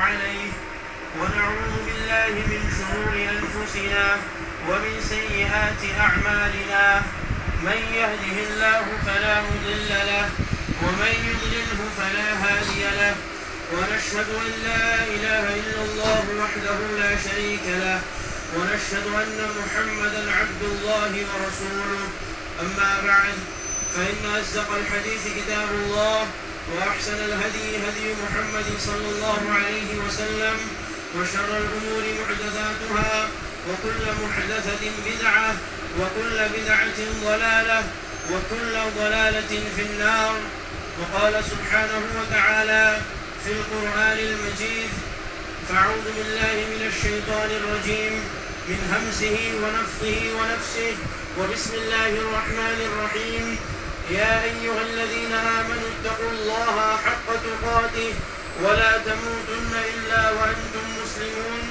عليه ونعوذ بالله من شرور أنفسنا ومن سيئات أعمالنا من يهده الله فلا مضل له ومن يضلله فلا هادي له ونشهد أن لا إله إلا الله وحده لا شريك له ونشهد أن محمدا عبد الله ورسوله أما بعد فإن أصدق الحديث كتاب الله وأحسن الهدي هدي محمد صلى الله عليه وسلم وشر الأمور محدثاتها وكل محدثة بدعة وكل بدعة ضلالة وكل ضلالة في النار. وقال سبحانه وتعالى في القرآن المجيد: فأعوذ بالله من الشيطان الرجيم من همزه ونفخه ونفسه وبسم الله الرحمن الرحيم. يا أيها الذين آمنوا اتقوا الله حق تقاته ولا تموتن إلا وأنتم مسلمون.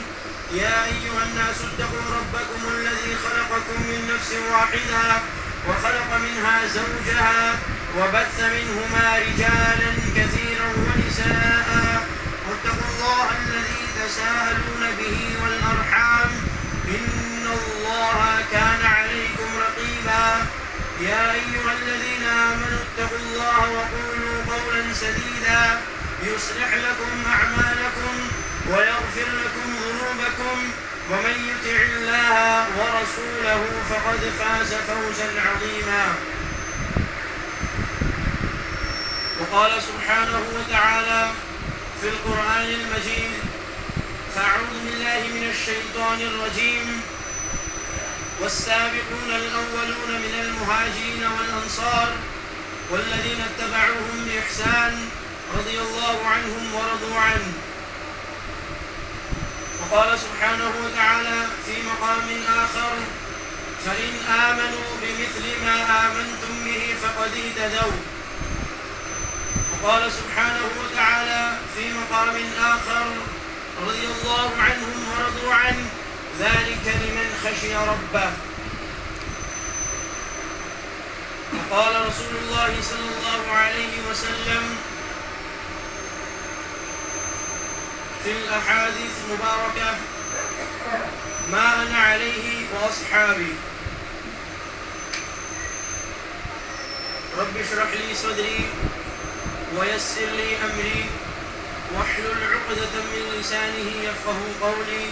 يا أيها الناس اتقوا ربكم الذي خلقكم من نفس واحدة وخلق منها زوجها وبث منهما رجالا كثيرا ونساء واتقوا الله الذي تساءلون به والأرحام إن الله كان عليكم رقيبا. يا أيها الذين آمنوا اتقوا الله وقولوا قولا سديدا يصلح لكم أعمالكم ويغفر لكم ذنوبكم ومن يطع الله ورسوله فقد فاز فوزا عظيما. وقال سبحانه وتعالى في القرآن المجيد: فأعوذ بالله من الشيطان الرجيم والسابقون الأولون من المهاجرين والأنصار والذين اتبعوهم بإحسان رضي الله عنهم ورضوا عنه. وقال سبحانه وتعالى في مقام آخر: فإن آمنوا بمثل ما آمنتم به فقد اهتدوا. وقال سبحانه وتعالى في مقام آخر: رضي الله عنهم ورضوا عنه ذلك لمن خشي ربه. وقال رسول الله صلى الله عليه وسلم في الأحاديث المباركة: ما أنا عليه وأصحابي. رب اشرح لي صدري ويسر لي أمري واحلل عقدة من لسانه يفقهوا قولي.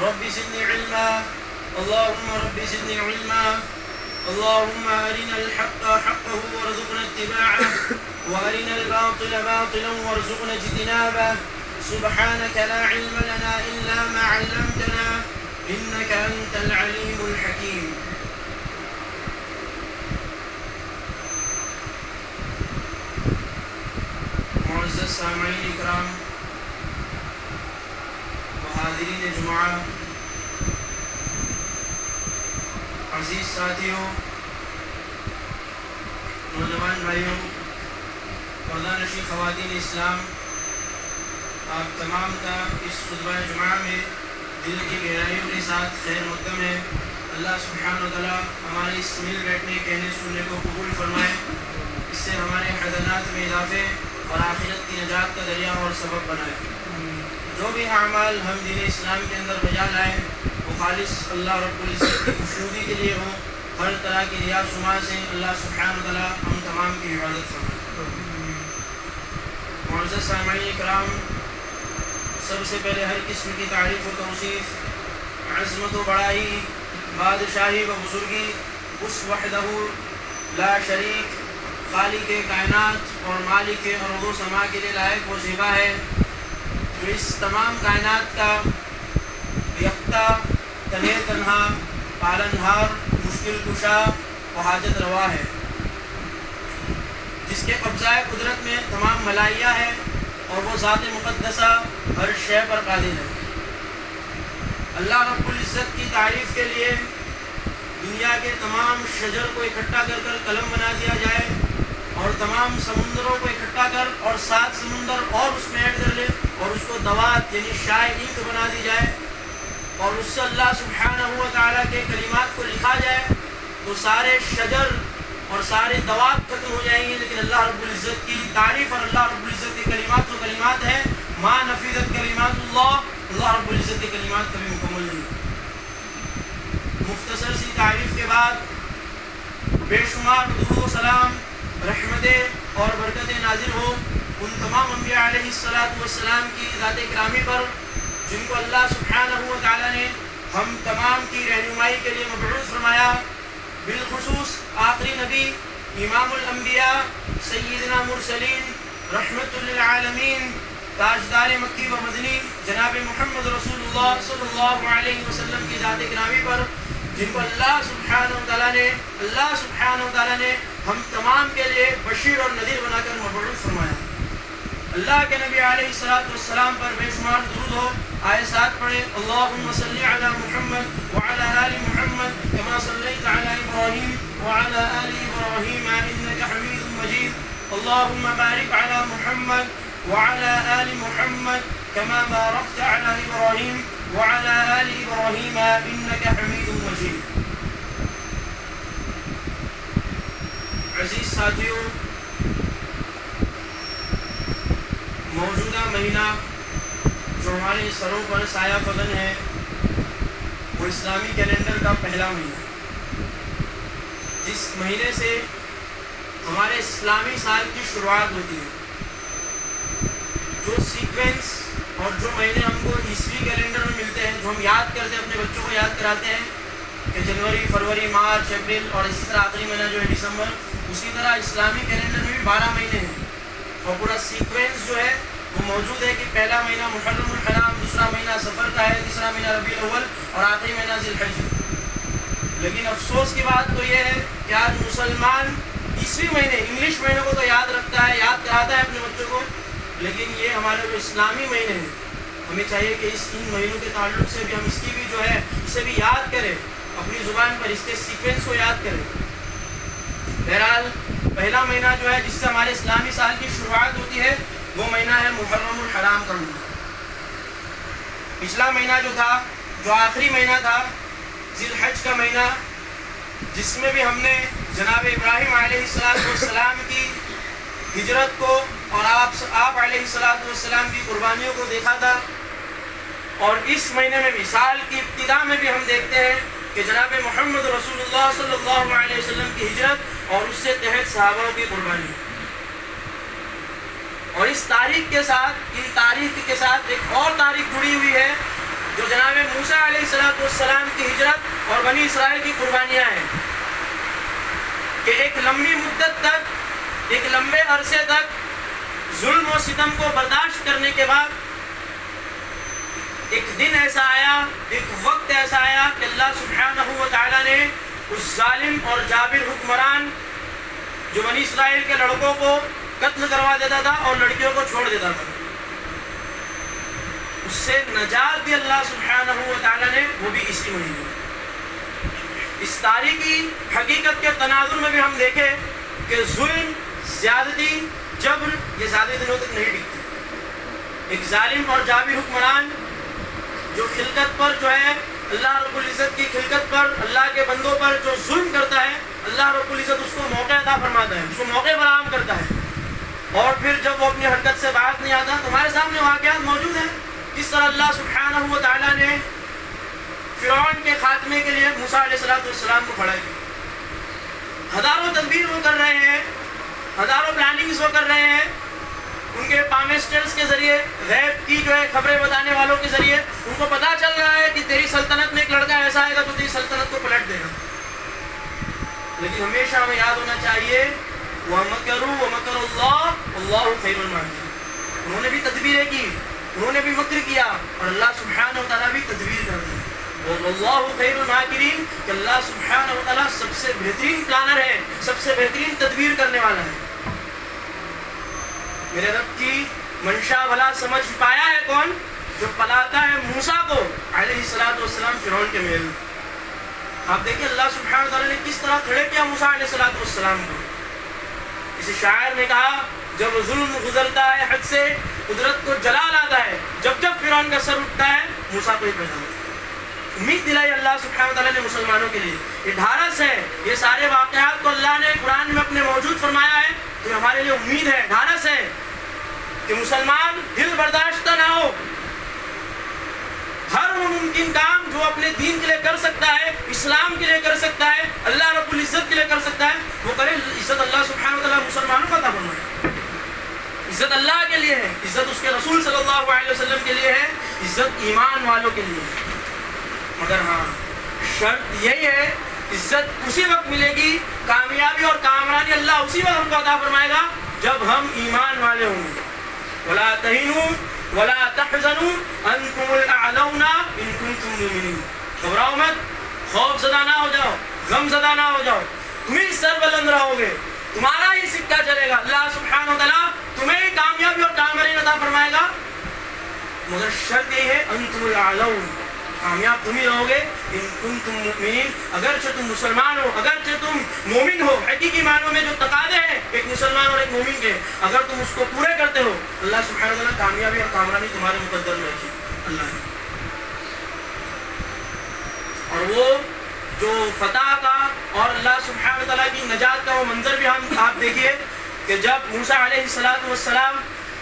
رب زدني علما اللهم رب زدني علما اللهم أرنا الحق حقه وارزقنا اتباعه وأرنا الباطل باطلا وارزقنا اجتنابه. سبحانك لا علم لنا إلا ما علمتنا إنك أنت العليم الحكيم. معزز سامعین اکرام و حاضرین جمعہ، عزیز ساتھیوں، نوجوان بھائیوں، پردہ نشین خواتین اسلام، آپ تمام کا اس خطبہ جمعہ میں دل کی گہرائیوں کے ساتھ خیر مقدم ہے۔ اللہ سبحانہ وتعالی ہمارے اس مل بیٹھنے کہنے سننے کو قبول فرمائے، اس سے ہمارے حسنات میں اضافے اور آخرت کی نجات کا ذریعہ اور سبب بنائے۔ جو بھی اعمال ہم دین اسلام کے اندر بجا لائیں وہ خالص اللہ رب العزت کی خوشنودی کے لیے ہوں، ہر طرح کی ریا شمار سے اللہ سبحانہ وتعالی ہم تمام کی حفاظت فرمائے۔ معزز سامعین اکرام، سب سے پہلے ہر قسم کی تعریف و توصیف، عظمت و بڑائی، بادشاہی و بزرگی اس وحدہ لا شریک خالق کائنات اور مالک ارض و سما کے لیے لائق و زیبا ہے، جو اس تمام کائنات کا یکتا، تنہا تنہا، پالنہار، مشکل کشا و حاجت روا ہے، جس کے قبضہ قدرت میں تمام ملائیہ ہے اور وہ ذات مقدسہ ہر شے پر قادر ہے۔ اللہ رب العزت کی تعریف کے لیے دنیا کے تمام شجر کو اکٹھا کر کر قلم بنا دیا جائے اور تمام سمندروں کو اکٹھا کر اور 7 سمندر اور اس میں ایڈ کر لے اور اس کو دوات یعنی شائع انک بنا دی جائے اور اس سے اللہ سبحانہ و تعالیٰ کے کلمات کو لکھا جائے تو سارے شجر اور سارے دواب ختم ہو جائیں گے، لیکن اللہ رب العزت کی تعریف اور اللہ رب العزت کے کلمات جو کلمات ہیں ما نفیدت کلمات اللہ، اللہ رب العزت کے کلمات کبھی مکمل نہیں۔ مختصر سی تعریف کے بعد بے شمار درود و سلام، رحمتیں اور برکتیں نازل ہو ان تمام انبیاء علیہ السلام کی ذات گرامی پر جن کو اللہ سبحانہ و تعالیٰ نے ہم تمام کی رہنمائی کے لیے مبعوث فرمایا، بالخصوص آخری نبی امام الانبیاء سیدنا مرسلین رحمت للعالمین تاجدار مکی و مدنی جناب محمد رسول اللہ صلی اللہ علیہ وسلم کی ذات گرامی پر جن کو اللہ سبحانہ و تعالیٰ نے ہم تمام کے لیے بشیر اور نذیر بنا کر مبعوث فرمایا۔ اللہ کے نبی علیہ السلام پر بے شمار درود ہو۔ آئے ساتھ پڑھے اللہم صلی علی محمد وعلی آل محمد کما صلیت علی ابراہیم وعلی آل ابراہیم انک حمید مجید اللہم بارک علی محمد وعلى آل محمد كما باركت على إبراهيم وعلى آل إبراهيم إنك حميد مجيد۔ عزیز ساتھیوں، موجودہ مہینہ جو ہمارے سروں پر سایہ فگن ہے وہ اسلامی کیلنڈر کا پہلا مہینہ، جس مہینے سے ہمارے اسلامی سال کی شروعات ہوتی ہے۔ جو سیکوینس اور جو مہینے ہم کو عیسوی کیلنڈر میں ملتے ہیں، جو ہم یاد کرتے ہیں، اپنے بچوں کو یاد کراتے ہیں کہ جنوری، فروری، مارچ، اپریل اور اسی طرح آخری مہینہ جو ہے دسمبر، اسی طرح اسلامی کیلنڈر میں بھی 12 مہینے ہیں اور پورا سیکوینس جو ہے وہ موجود ہے کہ پہلا مہینہ محرم الحرام، دوسرا مہینہ سفر کا ہے، تیسرا مہینہ ربیع الاول اور آخری مہینہ ذی الحج۔ لیکن افسوس کی بات تو یہ ہے کہ آج مسلمان عیسوی مہینے، انگلش مہینوں کو تو یاد رکھتا ہے، یاد کراتا ہے اپنے بچوں کو، لیکن یہ ہمارے جو اسلامی مہینے ہیں ہمیں چاہیے کہ ان مہینوں کے تعلق سے بھی ہم اس کی بھی جو ہے اسے بھی یاد کریں، اپنی زبان پر اس کے سیکوینس کو یاد کریں۔ بہرحال پہلا مہینہ جو ہے جس سے ہمارے اسلامی سال کی شروعات ہوتی ہے وہ مہینہ ہے محرم الحرام کا مہینہ۔ پچھلا مہینہ جو تھا، جو آخری مہینہ تھا، ذی الحج کا مہینہ، جس میں بھی ہم نے جناب ابراہیم علیہ السلام کی ہجرت کو اور آپ علیہ السلام کی قربانیوں کو دیکھا تھا، اور اس مہینے میں بھی سال کی ابتدا میں بھی ہم دیکھتے ہیں کہ جناب محمد رسول اللہ صلی اللہ علیہ وسلم کی ہجرت اور اس سے تحت صحابہ کی قربانی، اور اس تاریخ کے ساتھ، ان تاریخ کے ساتھ ایک اور تاریخ جڑی ہوئی ہے جو جناب موسیٰ علیہ السلام کی ہجرت اور بنی اسرائیل کی قربانیاں ہیں، کہ ایک لمبی مدت تک، ایک لمبے عرصے تک ظلم و ستم کو برداشت کرنے کے بعد ایک دن ایسا آیا، ایک وقت ایسا آیا کہ اللہ سبحانہ و تعالیٰ نے اس ظالم اور جابر حکمران جو بنی اسرائیل کے لڑکوں کو قتل کروا دیتا تھا اور لڑکیوں کو چھوڑ دیتا تھا، اس سے نجات دی اللہ سبحانہ و تعالیٰ نے، وہ بھی اسی مہینے۔ اس تاریخی حقیقت کے تناظر میں بھی ہم دیکھیں کہ ظلم، زیادتی، جبر یہ زیادہ دنوں تک نہیں ٹکتی۔ ایک ظالم اور جابر حکمران جو خلقت پر جو ہے اللہ رب العزت کی خلقت پر، اللہ کے بندوں پر جو ظلم کرتا ہے، اللہ رب العزت اس کو موقع عطا فرماتا ہے، اس کو موقع فراہم کرتا ہے، اور پھر جب وہ اپنی حرکت سے باز نہیں آتا، تمہارے سامنے واقعات موجود ہیں کس طرح اللہ سبحانہ و تعالیٰ نے فرعون کے خاتمے کے لیے موسیٰ علیہ السلام کو کھڑا کیا۔ ہزاروں تدبیر وہ کر رہے ہیں، ہزاروں پلاننگز وہ کر رہے ہیں، ان کے پامسٹرز کے ذریعے، غیب کی جو ہے خبریں بتانے والوں کے ذریعے ان کو پتہ چل رہا ہے کہ تیری سلطنت میں ایک لڑکا ایسا آئے گا تو تیری سلطنت کو پلٹ دے گا۔ لیکن ہمیشہ ہمیں یاد ہونا چاہیے وَمَكَرُوا وَمَكَرَ اللَّهُ وَاللَّهُ خَيْرُ الْمَاكِرِينَ، انہوں نے بھی تدبیریں کی، انہوں نے بھی مکر کیا، اور اللہ سبحانہ و تعالیٰ بھی تدبیر کرتا ہے۔ وَاللَّهُ خَيْرُ الْمَاكِرِينَ کہ اللہ سبحانہ و تعالیٰ سب سے بہترین پلانر ہے، سب سے بہترین تدبیر کرنے والا ہے۔ میرے رب کی منشا بھلا سمجھ پایا ہے کون؟ جو پلاتا ہے موسیٰ کو علیہ السلام فرعون کے محل۔ آپ دیکھیں اللہ سبحانہ وتعالیٰ نے کس طرح کھڑے کیا موسیٰ علیہ السلام کو۔ کسی شاعر نے کہا جب ظلم گزرتا ہے حد سے قدرت کو جلال آتا ہے، جب جب فرعون کا سر اٹھتا ہے موسیٰ کو ہی پہچانا۔ امید دلائی اللہ سبحانہ وتعالیٰ نے مسلمانوں کے لیے، یہ ڈھارس ہے، یہ سارے واقعات کو اللہ نے قرآن میں اپنے موجود فرمایا ہے، تو ہمارے لیے امید ہے، ڈھارس ہے کہ مسلمان دل برداشتہ نہ ہو و ممکن کام جو اپنے دین کے لیے کر سکتا ہے، اسلام کے لیے کر سکتا ہے، اللہ رب العزت کے لیے کر سکتا ہے، وہ کرے. عزت اللہ سبحانہ و تعالیٰ مسلمانوں کو عطا فرمائے. عزت اللہ کے لیے ہے، عزت اس کے رسول صلی اللہ علیہ وسلم کے لیے ہے، عزت ایمان والوں کے لیے ہے. مگر ہاں شرط یہی ہے، عزت اسی وقت ملے گی، کامیابی اور کامرانی اللہ اسی وقت ہم کو عطا فرمائے گا جب ہم ایمان والے ہوں گے. وَلَا تَهِنُوا وَلَا تَحْزَنُوا أَنْتُمُ الْأَعْلَوْنَ إِن كُنتُم مُؤْمِنِينَ. گھبراؤ مت، خوف زدہ نہ ہو جاؤ، غم زدہ نہ ہو جاؤ، تم ہی سر بلند رہو گے، تمہارا ہی سکہ چلے گا، اللہ سبحانہ وتعالیٰ تمہیں ہی کامیابی اور کامرانی عطا فرمائے گا. مگر شرط یہ ہے انتم الاعلون، کامیاب تم ہی رہو گے ان کنتم مؤمنین، اگرچہ تم مسلمان ہو، اگرچہ تم مومن ہو. حقیقی معنوں میں جو تقاضے ہیں ایک مسلمان اور ایک مومن کے، اگر تم اس کو پورے کرتے ہو اللہ سبحانہ وتعالیٰ کامیابی اور کامرانی تمہارے مقدر میں رکھی اللہ نے. اور وہ جو فتح کا اور اللہ سبحانہ وتعالیٰ کی نجات کا وہ منظر بھی آپ دیکھیے کہ جب موسیٰ علیہ السلام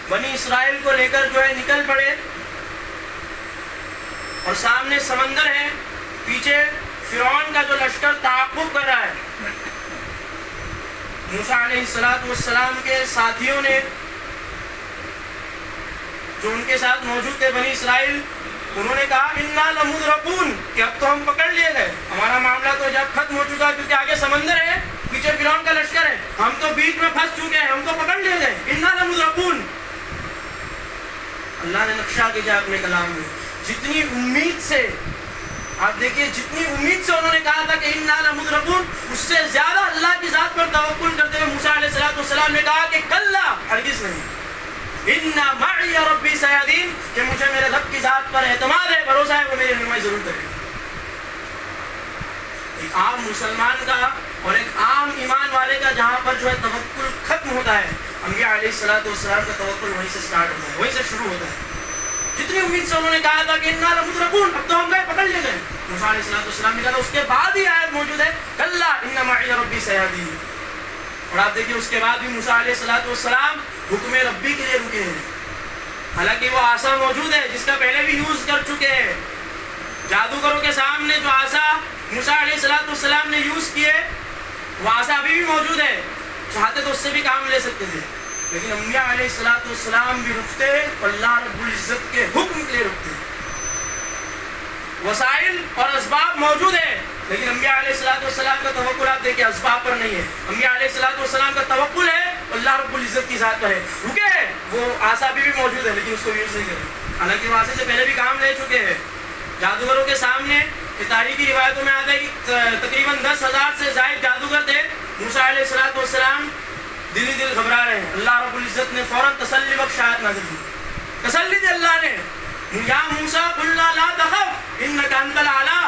بنی اسرائیل کو لے کر جو ہے نکل پڑے اور سامنے سمندر ہے، پیچھے فرعون کا جو لشکر تعاقب کر رہا ہے. موسیٰ علیہ السلام کے ساتھیوں نے جو ان کے ساتھ موجود تھے بنی اسرائیل، انہوں نے کہا انا لمدرکون، کہ اب تو ہم پکڑ لیے گئے، ہمارا معاملہ تو جب ختم ہو چکا، کیونکہ آگے سمندر ہے، پیچھے فرعون کا لشکر ہے، ہم تو بیچ میں پھنس چکے ہیں، ہم تو پکڑ لیے گئے. انا لمدرکون. اللہ نے نقشہ کیا اپنے کلام میں، جتنی امید سے آپ دیکھیے، جتنی امید سے انہوں نے کہا تھا کہ انا لمدرکون، اس سے زیادہ اللہ کی ذات پر توکل کرتے ہوئے موسیٰ علیہ السلام نے کہا کہ کلا، ہرگز نہیں، اِنَّ مَعِيَ رَبِّي سَيَهْدِينِ، کہ مجھے میرے رب کی ذات پر اعتماد ہے، بھروسہ ہے، وہ میری رہنمائی ضرور کرے گا. ایک عام مسلمان کا اور ایک عام ایمان والے کا جہاں پر جو ہے توکل ختم ہوتا ہے، انبیاء علیہ السلام کا توکل وہیں سے سٹارٹ ہوتا ہے، وہیں سے شروع ہوتا ہے. جتنی امید سے انہوں نے کہا تھا کہ اِنَّا لَمُدْرَكُونَ، اب تو ہم گئے، پکڑ لیے گئے. موسیٰ علیہ السلام نے کہا، اس کے بعد ہی آیت موجود ہے کلا اِنَّ مَعِيَ رَبِّي سَيَهْدِينِ. اور آپ دیکھیے اس کے بعد بھی موسیٰ علیہ السلام حکم ربی کے لیے رکے ہیں. حالانکہ وہ عصا موجود ہے جس کا پہلے بھی یوز کر چکے ہیں. جادوگروں کے سامنے جو عصا موسیٰ علیہ السلام نے یوز کیے، وہ عصا ابھی بھی موجود ہے، چاہتے تو اس سے بھی کام لے سکتے تھے. لیکن انبیاء علیہ السلام بھی رکتے اور اللہ رب العزت کے حکم کے لیے رکتے. وسائل اور اسباب موجود ہیں، لیکن انبیاء علیہ السلام کا توکل آپ دیکھیں اسباب پر نہیں ہے. انبیاء علیہ السلام کا توکل ہے اللہ رب العزت کی ذات پر ہے. رکے ہیں، وہ عصا بھی موجود ہے لیکن اس کو یوز نہیں کرے، حالانکہ وہ عصا سے پہلے بھی کام لے چکے ہیں. جادوگروں کے سامنے تاریخی روایتوں میں آتا ہے کہ تقریباً 10,000 سے زائد جادوگر تھے. موسیٰ علیہ السلام دل گھبرا رہے ہیں، اللہ رب العزت نے فوراً تسلی بخش آیت نازل کی. تسلی دی اللہ نے، یا موسیٰ قلنا لا تخف انک انت الاعلی،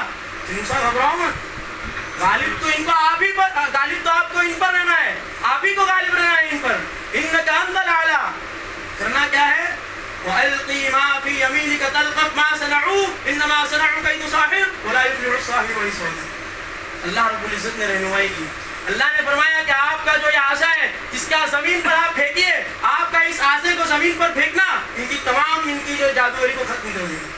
موسیٰ گھبراؤ مت، غالب تو ان کو آپ ہی پر، غالب تو آپ کو ان پر رہنا ہے، آپ ہی کو غالب رہنا ہے ان پر. انک انت الاعلی، کرنا کیا ہے؟ وَأَلْقِي مَا فِي يَمِينِكَ تَلْقَفْ مَا صَنَعُوا إِنَّمَا صَنَعُوا كَيْدُ سَاحِرٍ وَلَا يُفْلِحُ السَّاحِرُ حَيْثُ أَتَى. اللہ رب العزت نے رہنمائی کی. اللہ نے فرمایا کہ آپ کا جو یہ عصا ہے اس کا زمین پر آپ پھینکیے، آپ کا اس عصے کو زمین پر پھینکنا ان کی تمام ان کی جو جادوگری کو ختم کر دے گا.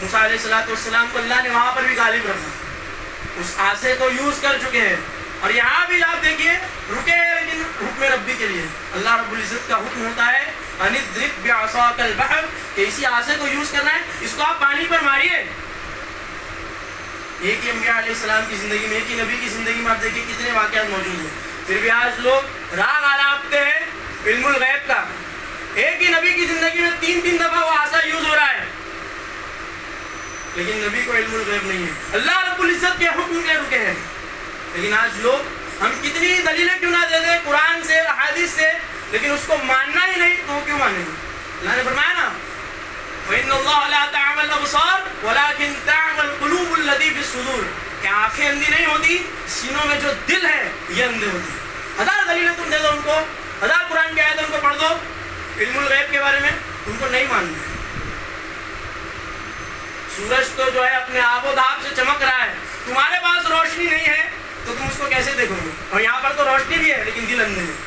موسیٰ علیہ السلام کو اللہ نے وہاں پر بھی غالب رکھا، اس عصے کو یوز کر چکے ہیں. اور یہاں بھی آپ دیکھیے رکے ہیں لیکن حکم ربی کے لیے. اللہ رب العزت کا حکم ہوتا ہے ان اضرب بعصاک البحر، کہ اسی عصے کو یوز کرنا ہے، اس کو آپ پانی پر ماریے. ایک ہی انبیاء علیہ السلام کی زندگی میں، ایک ہی نبی کی زندگی میں آپ دیکھیے کتنے واقعات موجود ہیں. پھر بھی آج لوگ راگ آلاپتے ہیں علم الغیب کا. ایک ہی نبی کی زندگی میں 3 دفعہ وہ عصا یوز ہو رہا ہے، لیکن نبی کو علم الغیب نہیں ہے. اللہ رب العزت کے حکم کے رکے ہیں. لیکن آج لوگ ہم کتنی دلیلیں کیوں نہ دے دیں قرآن سے احادیث سے، لیکن اس کو ماننا ہی نہیں تو کیوں مانیں گے؟ اللہ نے فرمایا نا وَإِنَّ اللَّهَ لَا تَعْمَى الْأَبْصَارُ وَلَكِنْ تَعْمَى الْقُلُوبُ الَّتِي فِي الصُّدُورِ، کہ آنکھیں اندھی نہیں ہوتی، سینوں میں جو دل ہے یہ اندھے ہوتے ہیں. 1000 دلیلیں تم دے دو ان کو، 1000 قرآن کی آیتیں ان کو پڑھ دو علم الغیب کے بارے میں، ان کو نہیں ماننا. سورج تو جو ہے اپنے آب و تاب سے چمک رہا ہے، تمہارے پاس روشنی نہیں ہے تو تم اس کو کیسے دیکھو گے؟ اور یہاں پر تو روشنی بھی ہے لیکن دل اندھے ہیں.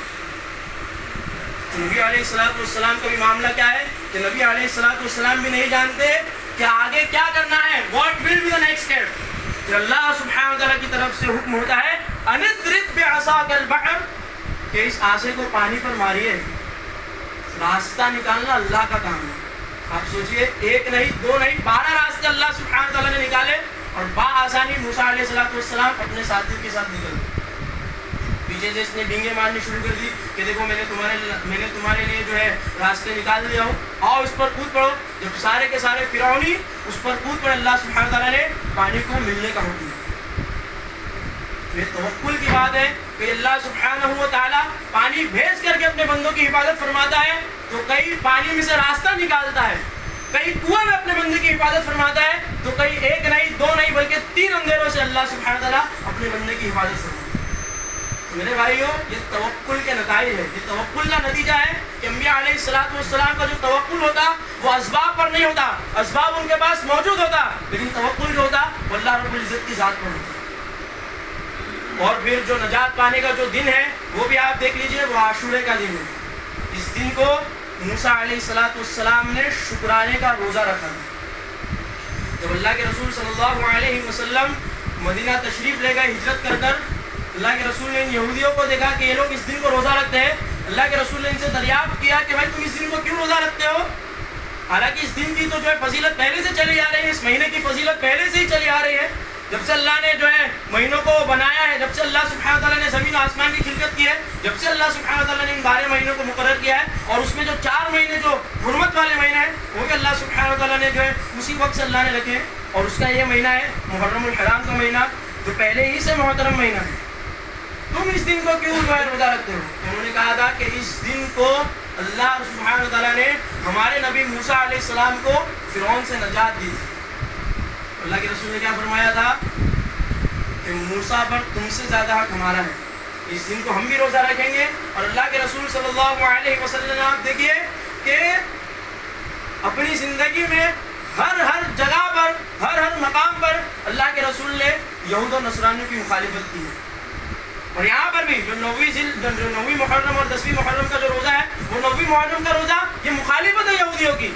نبی علیہ السلام کا بھی معاملہ کیا ہے کہ نبی علیہ السلام بھی نہیں جانتے کہ آگے کیا کرنا ہے, what will be the next step. کہ اللہ سبحانہ وتعالیٰ کی طرف سے حکم ہوتا ہے اَنِضْرِبْ بِعَصَاكَ الْبَحْرَ, کہ اس آسے کو پانی پر ماریے. راستہ نکالنا اللہ کا کام ہے. آپ سوچئے, ایک نہیں, دو نہیں, 12 راستے اللہ سبحانہ وتعالیٰ نے نکالے اور بآسانی موسیٰ علیہ السلام اپنے ساتھیوں کے ساتھ نکل گئے. پیچھے سے اس نے ڈینگیں مارنی شروع کر دی کہ دیکھو میں نے تمہارے لیے جو ہے راستے نکال دیا ہوں, آؤ اس پر کود پڑو. جب سارے کے سارے فرعونی اس پر کود پڑے, اللہ سبحانہ تعالیٰ نے پانی کو ملنے کا حکم دیا. یہ توکل کی بات ہے کہ اللہ سبحانہ و تعالیٰ پانی بھیج کر کے اپنے بندوں کی حفاظت فرماتا ہے, تو کئی پانی میں سے راستہ نکالتا ہے, کئی کنویں میں اپنے بندے کی حفاظت فرماتا ہے, تو کئی ایک نہیں, دو نہیں, بلکہ 3 اندھیروں سے اللہ سبحانہ تعالیٰ اپنے بندے کی حفاظت فرماتا ہے. میرے بھائیو, یہ توکل کے نتائج ہے. یہ توکل کا نتیجہ ہے کہ انبیاء علیہ السلام کا جو توکل ہوتا وہ اسباب پر نہیں ہوتا, اسباب ان کے پاس موجود ہوتا, لیکن توکل جو ہوتا وہ اللہ رب العزت کی ذات پر ہوتا. اور پھر جو نجات پانے کا جو دن ہے وہ بھی آپ دیکھ لیجئے, وہ عاشورے کا دن ہے. اس دن کو موسیٰ علیہ السلام نے شکرانے کا روزہ رکھا. جب اللہ کے رسول صلی اللہ علیہ وسلم مدینہ تشریف لے گئے ہجرت کر کر, اللہ کے رسول نے ان یہودیوں کو دیکھا کہ یہ لوگ اس دن کو روزہ رکھتے ہیں. اللہ کے رسول نے ان سے دریافت کیا کہ بھائی تم اس دن کو کیوں روزہ رکھتے ہو؟ حالانکہ اس دن کی تو جو ہے فضیلت پہلے سے چلی آ رہی ہے, اس مہینے کی فضیلت پہلے سے ہی چلی آ رہی ہے. جب سے اللہ نے جو ہے مہینوں کو بنایا ہے, جب سے اللہ سبحانہ تعالیٰ نے زمین و آسمان کی خلقت کی ہے, جب سے اللہ سبحانہ تعالیٰ نے ان 12 مہینوں کو مقرر کیا ہے, اور اس میں جو 4 مہینے جو حرمت والے مہینے ہیں وہ بھی اللہ سبحانہ تعالیٰ نے جو ہے اسی وقت سے اللہ نے رکھے ہیں. اور اس کا یہ مہینہ ہے محرم الحرام کا مہینہ, جو پہلے ہی سے محترم مہینہ ہے. تم اس دن کو کیوں جو ہے روزہ رکھتے ہو؟ انہوں نے کہا تھا کہ اس دن کو اللہ سبحانہ تعالیٰ نے ہمارے نبی موسیٰ علیہ السلام کو فرعون سے نجات دی. اللہ کے رسول نے کیا فرمایا تھا کہ موسیٰ پر تم سے زیادہ حق ہمارا ہے. اس دن کو ہم بھی روزہ رکھیں گے. اور اللہ کے رسول صلی اللہ علیہ وسلم آپ دیکھیے کہ اپنی زندگی میں ہر جگہ پر, ہر مقام پر اللہ کے رسول نے یہود و نصرانیوں کی مخالفت کی ہے. اور یہاں پر بھی جو 9ویں محرم اور 10ویں محرم کا جو روزہ ہے, وہ 9ویں محرم کا روزہ یہ مخالفت ہے یہودیوں کی.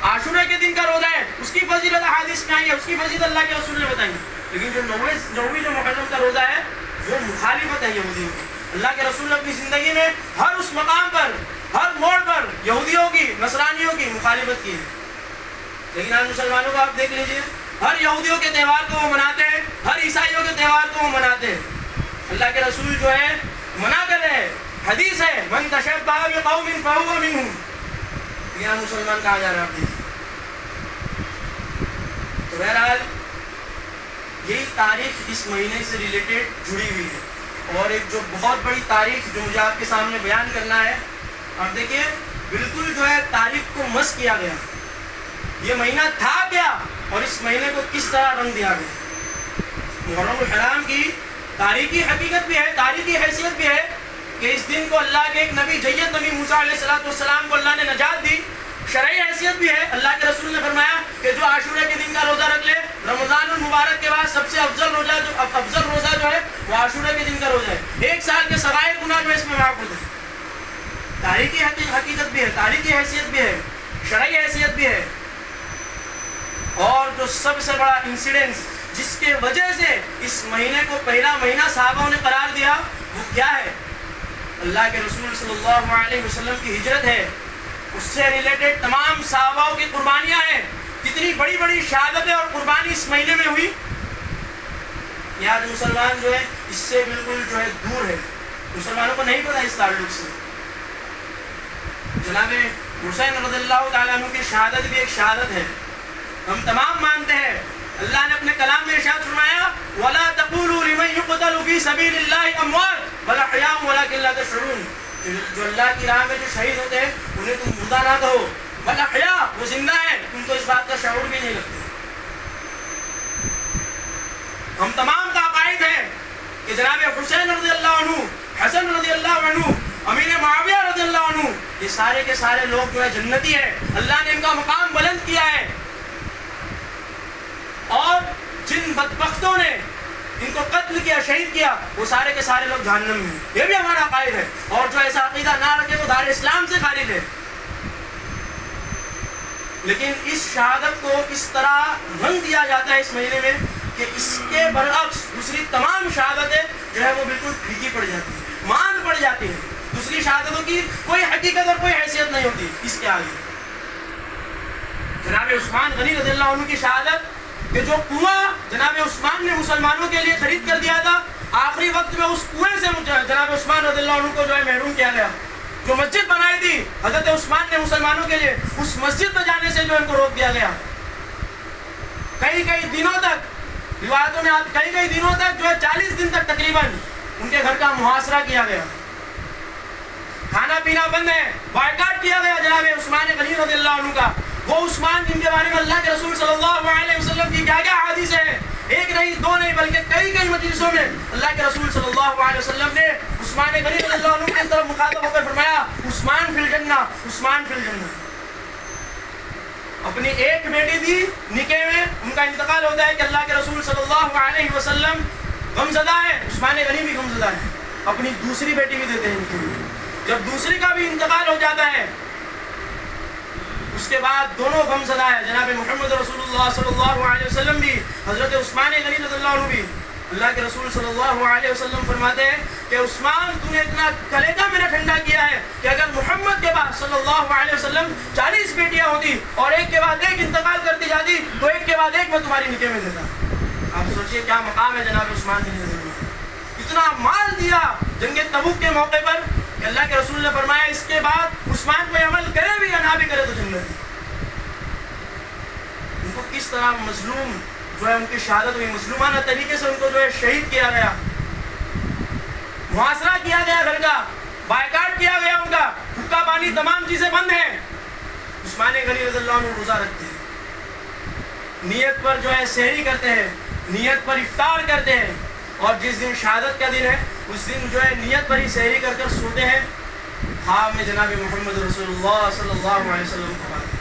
عاشورہ کے دن کا روزہ ہے, اس کی فضیلت احادیث میں آئی ہے, اس کی فضیلت اللہ کے رسول نے بتائی. لیکن جو 9ویں جو محرم کا روزہ ہے وہ مخالفت ہے یہودیوں کی. اللہ کے رسول نے اپنی زندگی میں ہر اس مقام پر, ہر موڑ پر یہودیوں کی, نصرانیوں کی مخالفت کی ہے. لیکن آج مسلمانوں کو آپ دیکھ لیجئے, ہر یہودیوں کے تہوار کو وہ مناتے ہیں, ہر عیسائیوں کے تہوار کو وہ مناتے ہیں. اللہ کے رسول جو ہے منع کر رہے ہیں, حدیث ہے من تشبہ بقوم فہو منہم. یہاں مسلمان کہا جا رہا ہے. تو بہرحال یہی تاریخ اس مہینے سے ریلیٹڈ جڑی ہوئی ہے. اور ایک جو بہت بڑی تاریخ جو مجھے آپ کے سامنے بیان کرنا ہے, آپ دیکھیے بالکل جو ہے تاریخ کو مس کیا گیا. یہ مہینہ تھا کیا اور اس مہینے کو کس طرح رنگ دیا گیا. محرم الحرام کی تاریخی حقیقت بھی ہے, تاریخی حیثیت بھی ہے کہ اس دن کو اللہ کے ایک نبی, جید نبی موسیٰ علیہ السلام کو اللہ نے نجات دی. شرعی حیثیت بھی ہے. اللہ کے رسول نے فرمایا کہ جو عاشورہ کے دن کا روزہ رکھ لے, رمضان المبارک کے بعد سب سے افضل روزہ جو ہے وہ عاشورہ کے دن کا روزہ ہے. 1 سال کے صغائر گناہ جو اس میں معاف ہوتے ہیں. تاریخی حقیقت بھی ہے, تاریخی حیثیت بھی ہے, شرعی حیثیت بھی ہے. اور جو سب سے بڑا انسیڈنس جس کے وجہ سے اس مہینے کو پہلا مہینہ صحابہ نے قرار دیا وہ کیا ہے؟ اللہ کے رسول صلی اللہ علیہ وسلم کی ہجرت ہے. اس سے ریلیٹڈ تمام صحابہ کی قربانیاں ہیں. کتنی بڑی بڑی شہادتیں اور قربانی اس مہینے میں ہوئی. یہ آج مسلمان جو ہے اس سے بالکل جو ہے دور ہے. مسلمانوں کو نہیں پتا اس تعلق سے. جناب حسین رضی اللہ تعالیٰ عنہ کی شہادت بھی ایک شہادت ہے. ہم تمام مانتے ہیں. اللہ نے اپنے کلام میں ارشاد فرمایا وَلَا تَقُولُوا لِمَنْ يُقْتَلُ فِي سَبِيلِ اللَّهِ أَمْوَاتٌ بَلْ أَحْيَاءٌ وَلَكِنْ لَا تَشْعُرُونَ. جو اللہ کی راہ میں جو شہید ہوتے ہیں انہیں تم مردہ نہ کہو, بل احیاء, وہ زندہ ہیں, تم کو اس بات کا شعور بھی نہیں رکھتے. ہم تمام کا عقائد ہے کہ جناب حسین رضی اللہ عنہ, حسن رضی اللہ عنہ, امیر معاویہ رضی اللہ عنہ, یہ سارے کے سارے لوگ جو ہے جنتی ہیں. اللہ نے ان کا مقام بلند کیا ہے. اور جن بدبختوں نے ان کو قتل کیا, شہید کیا, وہ سارے کے سارے لوگ جہنم میں ہیں. یہ بھی ہمارا عقائد ہے. اور جو ایسا عقیدہ نہ رکھے وہ دار اسلام سے خارج ہے. لیکن اس شہادت کو اس طرح رنگ دیا جاتا ہے اس مہینے میں کہ اس کے برعکس دوسری تمام شہادتیں جو ہے وہ بالکل پھیکی پڑ جاتی ہیں، مان پڑ جاتی ہیں. دوسری شہادتوں کی کوئی حقیقت اور کوئی حیثیت نہیں ہوتی اس کے آگے. جناب عثمان غنی رضی اللہ عنہ کی شہادت کہ جو کنواں جناب عثمان نے مسلمانوں کے لیے خرید کر دیا تھا، آخری وقت میں اس کنویں سے جناب عثمان رضی اللہ عنہ کو جو ہے محروم کیا گیا. جو مسجد بنائی تھی حضرت عثمان نے مسلمانوں کے لیے، اس مسجد میں جانے سے جو ان کو روک دیا گیا. کئی دنوں تک روایتوں میں کئی دنوں تک جو ہے 40 دن تک تقریباً ان کے گھر کا محاصرہ کیا گیا، کھانا پینا بند ہے، بائیکاٹ کیا گیا جناب عثمان غنی رضی اللہ عنہ کا. وہ عثمان جن کے بارے میں اللہ کے رسول صلی اللہ علیہ وسلم کی کیا حدیث ہے، ایک نہیں دو نہیں بلکہ کئی مجلسوں میں اللہ کے رسول صلی اللہ علیہ وسلم نے عثمان غنی رضی اللہ عنہ کی طرف مخاطب ہو کر فرمایا عثمان فی الجنہ، عثمان فی الجنہ. اپنی ایک بیٹی تھی نکاح میں، ان کا انتقال ہوتا ہے کہ اللہ کے رسول صلی اللہ علیہ وسلم غمزدہ ہے، عثمان غنی بھی غمزدہ ہے، اپنی دوسری بیٹی بھی دیتے ہیں نکاح میں. جب دوسری کا بھی انتقال ہو جاتا ہے اس کے بعد دونوں غمزدہ ہے. جناب محمد رسول اللہ صلی اللہ علیہ وسلم بھی، حضرت عثمان غنی رضی اللہ عنہ بھی. اللہ کے رسول صلی اللہ علیہ وسلم فرماتے ہیں کہ عثمان تو نے اتنا کلیجہ میرا ٹھنڈا کیا ہے کہ اگر محمد کے بعد صلی اللہ علیہ وسلم 40 بیٹیاں ہوتی اور ایک کے بعد ایک انتقال کرتی جاتی تو ایک کے بعد ایک میں تمہاری نکاح میں دیتا. آپ سوچئے کیا مقام ہے جناب عثمان غنی رضی اللہ عنہ. اتنا مال دیا جنگ تبوک کے موقع پر کہ اللہ کے رسول نے فرمایا اس کے بعد عثمان کوئی عمل کرے بھی یا نہ بھی کرے تو جنت. ان کو کس طرح مظلوم جو ہے ان کی شہادت ہوئی، مظلومانہ طریقے سے ان کو جو ہے شہید کیا گیا، محاصرہ کیا گیا، گھر کا بائیکاٹ کیا گیا، ان کا حقہ پانی تمام چیزیں بند ہیں. عثمان غنی رضی اللہ عنہ روزہ رکھتے ہیں، نیت پر جو ہے سحری کرتے ہیں، نیت پر افطار کرتے ہیں، اور جس دن شہادت کا دن ہے اس دن جو ہے نیت پر ہی سحری کر کر سوتے ہیں. خواب میں جناب محمد رسول اللہ صلی اللہ علیہ وسلم کو پاتے ہیں.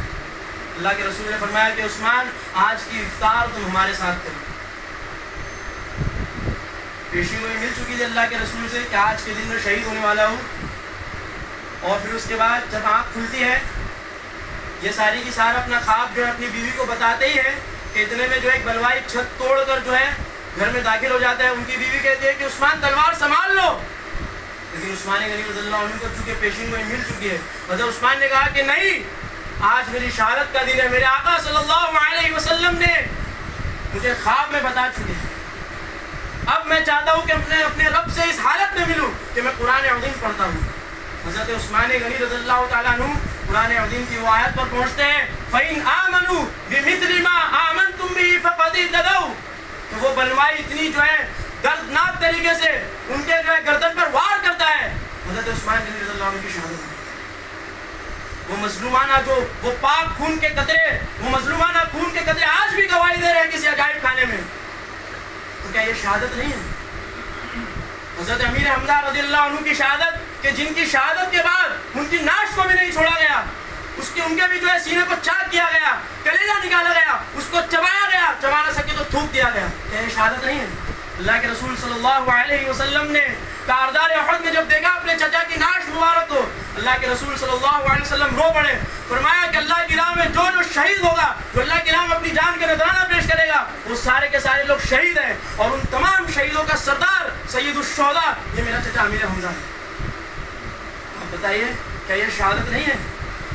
اللہ کے رسول نے فرمایا کہ عثمان آج کی افطار تم ہمارے ساتھ کرو. پیشی ہوئی مل چکی تھی اللہ کے رسول سے کہ آج کے دن میں شہید ہونے والا ہوں. اور پھر اس کے بعد جب آنکھ کھلتی ہے یہ ساری کی سارا اپنا خواب جو ہے اپنی بیوی کو بتاتے ہی ہے کہ اتنے میں جو ایک بلوائی چھت توڑ کر جو ہے گھر میں داخل ہو جاتا ہے. ان کی بیوی کہتی ہے کہ عثمان تلوار سنبھال لو، لیکن عثمان غنی رضی اللہ عنہ کو چونکہ پیشین گوئی مل چکی ہے، حضرت عثمان نے کہا کہ نہیں، آج میری شہادت کا دن ہے، میرے آقا صلی اللہ علیہ وسلم نے مجھے خواب میں بتا چکے ہیں. اب میں چاہتا ہوں کہ اپنے رب سے اس حالت میں ملوں کہ میں قرآن عظیم پڑھتا ہوں. حضرت عثمان غنی رضی اللہ تعالیٰ عنہ قرآن عظیم کی وہ آیت پر پہنچتے ہیں فَإِنْ آمَنُوا بِمِثْلِ مَا آمَنْتُمْ بِهِ فَقَدِ اهْتَدَوْا. تو وہ بلوائی اتنی جو ہے دردناک طریقے سے ان کے جو ہے گردن پر وار کرتا ہے. حضرت عثمان غنی رضی اللہ عنہ کی شہادت، وہ مظلومانہ جو وہ پاک خون کے قطرے، وہ مظلومانہ خون کے قطرے آج بھی گواہی دے رہے ہیں کسی عجائب خانے میں. تو کیا یہ شہادت نہیں ہے؟ حضرت امیر حمزہ رضی اللہ عنہ کی شہادت کہ جن کی شہادت کے بعد ان کی ناش کو بھی نہیں چھوڑا گیا، ان کے بھی جو ہے سینے کو چاک کیا گیا، کلیجہ نکالا گیا، اس کو چبایا گیا، چبا نہ سکے تو تھوک دیا گیا. کیا یہ شہادت نہیں ہے؟ اللہ کے رسول صلی اللہ علیہ وسلم نے کاردار احد میں جب دیکھا اپنے چچا کی ناش مبارک کو، اللہ کے رسول صلی اللہ علیہ وسلم رو پڑے. فرمایا کہ اللہ کی راہ میں جو شہید ہوگا، جو اللہ کی راہ میں اپنی جان کا نذرانہ پیش کرے گا، وہ سارے کے سارے لوگ شہید ہیں، اور ان تمام شہیدوں کا سردار سید الشہداء یہ میرا چچا امیر حمزہ ہے. اب بتائیے کیا یہ شہادت نہیں ہے؟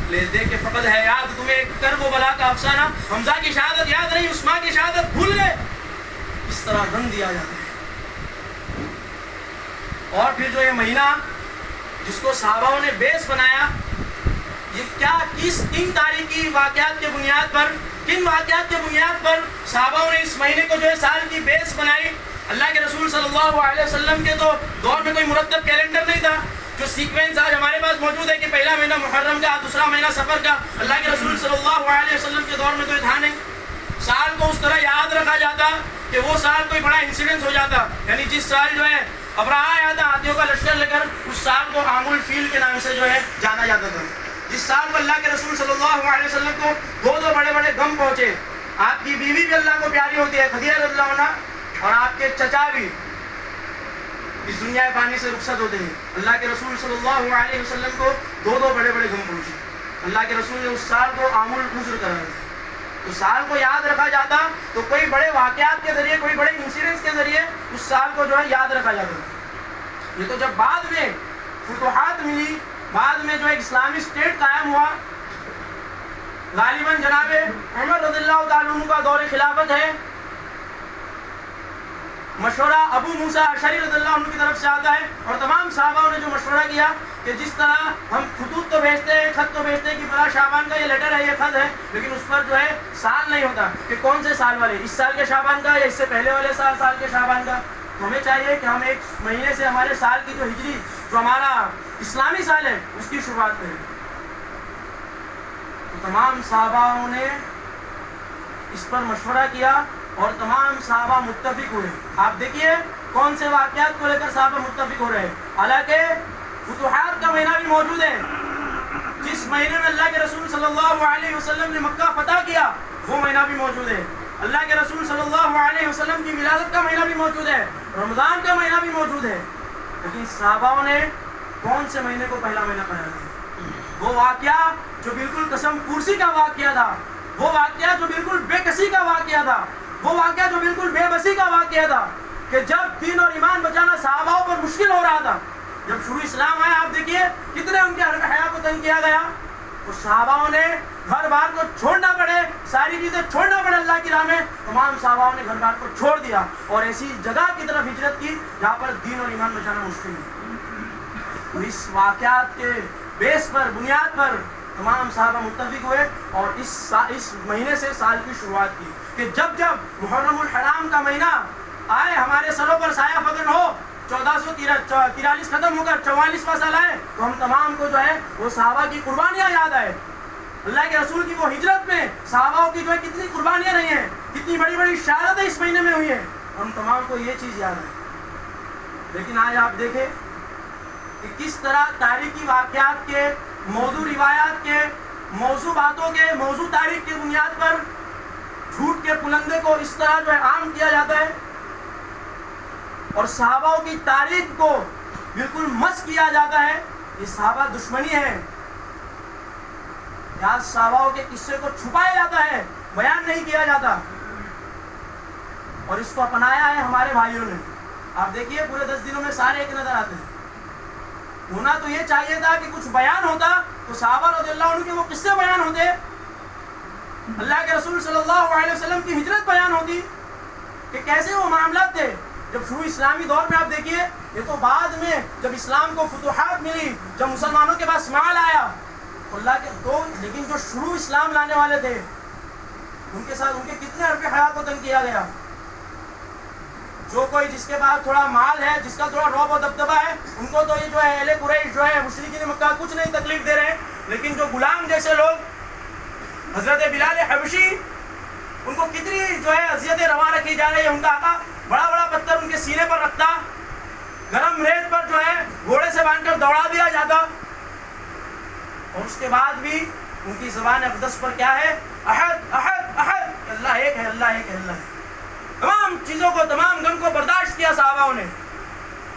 لے دے کے فقط ہے یاد تمہیں کرب و بلا کا افسانہ، حمزہ کی شہادت یاد نہیں، عثمان کی شہادت بھول گئے. اس طرح رنگ دیا جاتا ہے. اور پھر جو یہ مہینہ جس کو صحابہ نے بیس بنایا، یہ کیا کن تاریخی واقعات کے بنیاد پر، کن واقعات کے بنیاد پر صحابہ نے اس مہینے کو جو ہے سال کی بیس بنائی؟ اللہ کے رسول صلی اللہ علیہ وسلم کے تو دور میں کوئی مرتب کیلنڈر نہیں تھا. جو سیکوینس آج ہمارے پاس موجود ہے کہ پہلا مہینہ محرم کا، دوسرا مہینہ سفر کا، اللہ کے رسول صلی اللہ علیہ وسلم کے دور میں تو تھا نہیں. سال کو اس طرح یاد رکھا جاتا کہ وہ سال کوئی بڑا انسیڈنس ہو جاتا، یعنی جس سال جو ہے ابراہ آیا تھا ہاتھیوں کا لشکر لے کر، اس سال کو عام الفیل کے نام سے جو ہے جانا جاتا تھا. جس سال کو اللہ کے رسول صلی اللہ علیہ وسلم کو دو بڑے بڑے غم پہنچے. آپ کی بیوی بھی اللہ کو پیاری ہوتی ہے خدیجہ رضی اللہ عنہا، اور آپ کے چچا بھی اس دنیا فانی سے رخصت ہوتے ہیں. اللہ کے رسول صلی اللہ علیہ وسلم کو دو بڑے بڑے غم پہنچے. اللہ کے رسول نے اس سال کو عام العذر قرار دیا. اس سال کو یاد رکھا جاتا تو کوئی بڑے واقعات کے ذریعے، کوئی بڑے انسیڈنٹس کے ذریعے اس سال کو جو ہے یاد رکھا جاتا. یہ تو جب بعد میں فتوحات ملی، بعد میں جو ایک اسلامی اسٹیٹ قائم ہوا، غالباً جناب عمر رضی اللہ تعالیٰ عنہ کا دور خلافت ہے، مشورہ ابو موسیٰ اشعری رضی اللہ عنہ کی طرف سے آتا ہے، اور تمام صحابہ نے جو مشورہ کیا کہ جس طرح ہم خطوط تو بھیجتے ہیں، خط تو بھیجتے ہیں کہ فلاں شعبان کا یہ لیٹر ہے، یہ خط ہے، لیکن اس پر جو ہے سال نہیں ہوتا کہ کون سے سال والے، اس سال کے شعبان کا یا اس سے پہلے والے سال کے شعبان کا. تو ہمیں چاہیے کہ ہم ایک مہینے سے ہمارے سال کی جو ہجری، جو ہمارا اسلامی سال ہے، اس کی شروعات کریں. تو تمام صحابہ نے اس پر مشورہ کیا اور تمام صحابہ متفق ہوئے. آپ دیکھیے کون سے واقعات کو لے کر صحابہ متفق ہو رہے ہیں. حالانکہ فتوحات کا مہینہ بھی موجود ہے، جس مہینے میں اللہ کے رسول صلی اللہ علیہ وسلم نے مکہ فتح کیا، وہ مہینہ بھی موجود ہے. اللہ کے رسول صلی اللہ علیہ وسلم کی ولادت کا مہینہ بھی موجود ہے، رمضان کا مہینہ بھی موجود ہے. لیکن صحابہ نے کون سے مہینے کو پہلا مہینہ قرار دیا؟ وہ واقعہ جو بالکل قسم پرسی کا واقعہ تھا، وہ واقعہ جو بالکل بے کسی کا واقعہ تھا، وہ واقعہ جو بالکل بے بسی کا واقعہ تھا، کہ جب دین اور ایمان بچانا صحابہ پر مشکل ہو رہا تھا، جب شروع اسلام آیا، آپ دیکھیے کتنے ان کے حرب حیات کو تنگ کیا گیا. تو صحابہ نے گھر بار کو چھوڑنا پڑے، ساری چیزیں چھوڑنا پڑے اللہ کی راہ میں. تمام صحابہ نے گھر بار کو چھوڑ دیا اور ایسی جگہ کی طرف ہجرت کی جہاں پر دین اور ایمان بچانا مشکل ہے. تو اس واقعات کے بیس پر، بنیاد پر تمام صحابہ متفق ہوئے اور اس مہینے سے سال کی شروعات کی کہ جب جب محرم الحرام کا مہینہ آئے، ہمارے سروں پر سایہ فگن ہو، 1443 ختم ہو کر 44واں سال آئے، تو ہم تمام کو جو ہے وہ صحابہ کی قربانیاں یاد آئے. اللہ کے رسول کی وہ ہجرت میں صحابہ کی جو ہے کتنی قربانیاں رہی ہیں، کتنی بڑی بڑی شہادتیں اس مہینے میں ہوئی ہیں، ہم تمام کو یہ چیز یاد ہے. لیکن آج آپ دیکھیں کہ کس طرح تاریخی واقعات کے، موضوع روایات کے، موضوع باتوں کے، موضوع تاریخ کی بنیاد پر جھوٹ کے پلندے کو اس طرح جو ہے عام کیا جاتا ہے اور صحابہ کی تاریخ کو بالکل مسخ کیا جاتا ہے. یہ صحابہ دشمنی ہے. یہاں صحابہ کے قصے کو چھپایا جاتا ہے، بیان نہیں کیا جاتا، اور اس کو اپنایا ہے ہمارے بھائیوں نے. آپ دیکھیے پورے 10 دنوں میں سارے ایک نظر آتے ہیں. ہونا تو یہ چاہیے تھا کہ کچھ بیان ہوتا تو صحابہ رضی اللہ عنہ کے وہ قصے بیان ہوتے، اللہ کے رسول صلی اللہ علیہ وسلم کی ہجرت بیان ہوتی کہ کیسے وہ معاملات تھے. جب شروع اسلامی دور میں آپ دیکھیے، یہ تو بعد میں جب اسلام کو فتوحات ملی، جب مسلمانوں کے پاس مال آیا اللہ کے تو، لیکن جو شروع اسلام لانے والے تھے ان کے ساتھ ان کے کتنے حرب حیات کو تنگ کیا گیا. جو کوئی جس کے پاس تھوڑا مال ہے، جس کا تھوڑا رعب و دبدبہ ہے، ان کو تو یہ جو ہے اہل قریش جو ہے مشرکین مکہ کچھ نہیں تکلیف دے رہے ہیں. لیکن جو غلام جیسے لوگ، حضرت بلال حبشی، ان کو کتنی جو ہے اذیتیں روا رکھی جا رہی ہے. ان کا آقا بڑا بڑا پتھر ان کے سینے پر رکھتا، گرم ریت پر جو ہے گھوڑے سے باندھ کر دوڑا دیا جاتا، اور اس کے بعد بھی ان کی زبان اقدس پر کیا ہے؟ احد احد احد، اللہ ایک ہے، اللہ ایک ہے، اللہ ہے. تمام چیزوں کو، تمام غم کو برداشت کیا صحابہ نے،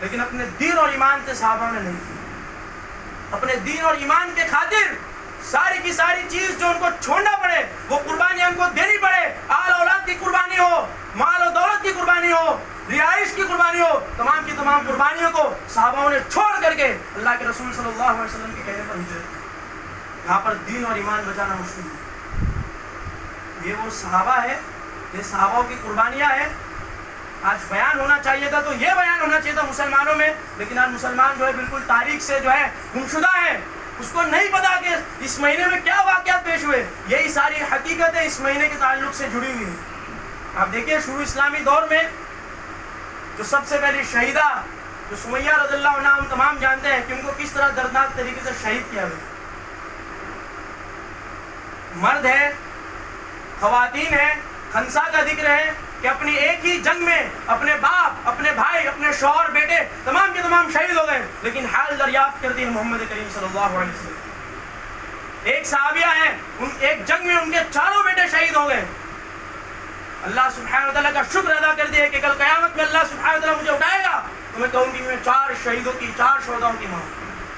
لیکن اپنے دین اور ایمان سے صحابہ نے نہیں کیا. اپنے دین اور ایمان کے خاطر ساری کی ساری چیز جو ان کو چھوڑنا پڑے، وہ قربانیاں ان کو دینی پڑے، آل اولاد کی قربانی ہو، مال و دولت کی قربانی ہو، رہائش کی قربانی ہو، تمام کی تمام قربانیوں کو صحابہ نے چھوڑ کر کے اللہ کے رسول صلی اللہ علیہ وسلم کے کہنے پر ہجرت. یہاں پر دین اور ایمان بچانا مشکل ہے. یہ وہ صحابہ ہے، یہ صحابہ کی قربانیاں ہیں. آج بیان ہونا چاہیے تھا تو یہ بیان ہونا چاہیے تھا مسلمانوں میں، لیکن آج مسلمان جو ہے بالکل تاریخ سے جو ہے گمشدہ ہے. اس کو نہیں پتا کہ اس مہینے میں کیا واقعات پیش ہوئے. یہی ساری حقیقتیں اس مہینے کے تعلق سے جڑی ہوئی ہیں. آپ دیکھیے شروع اسلامی دور میں جو سب سے پہلی شہیدہ جو سمیہ رضی اللہ عنہا، ہم تمام جانتے ہیں کہ ان کو کس طرح دردناک طریقے سے شہید کیا گیا. مرد ہے، خواتین ہیں، خنسا کا ذکر ہے کہ اپنی ایک ہی جنگ میں اپنے باپ، اپنے بھائی، اپنے شوہر، بیٹے تمام کے تمام شہید ہو گئے. لیکن حال دریافت کرتی ہے محمد کریم صلی اللہ علیہ وسلم. ایک صحابیہ ہیں، ایک جنگ میں ان کے چاروں بیٹے شہید ہو گئے. اللہ سبحانہ وتعالیٰ کا شکر ادا کر دیا کہ کل قیامت میں اللہ سبحانہ وتعالیٰ مجھے اٹھائے گا تو میں کہوں گی میں 4 شہیدوں کی، 4 شہداؤں کی ماں.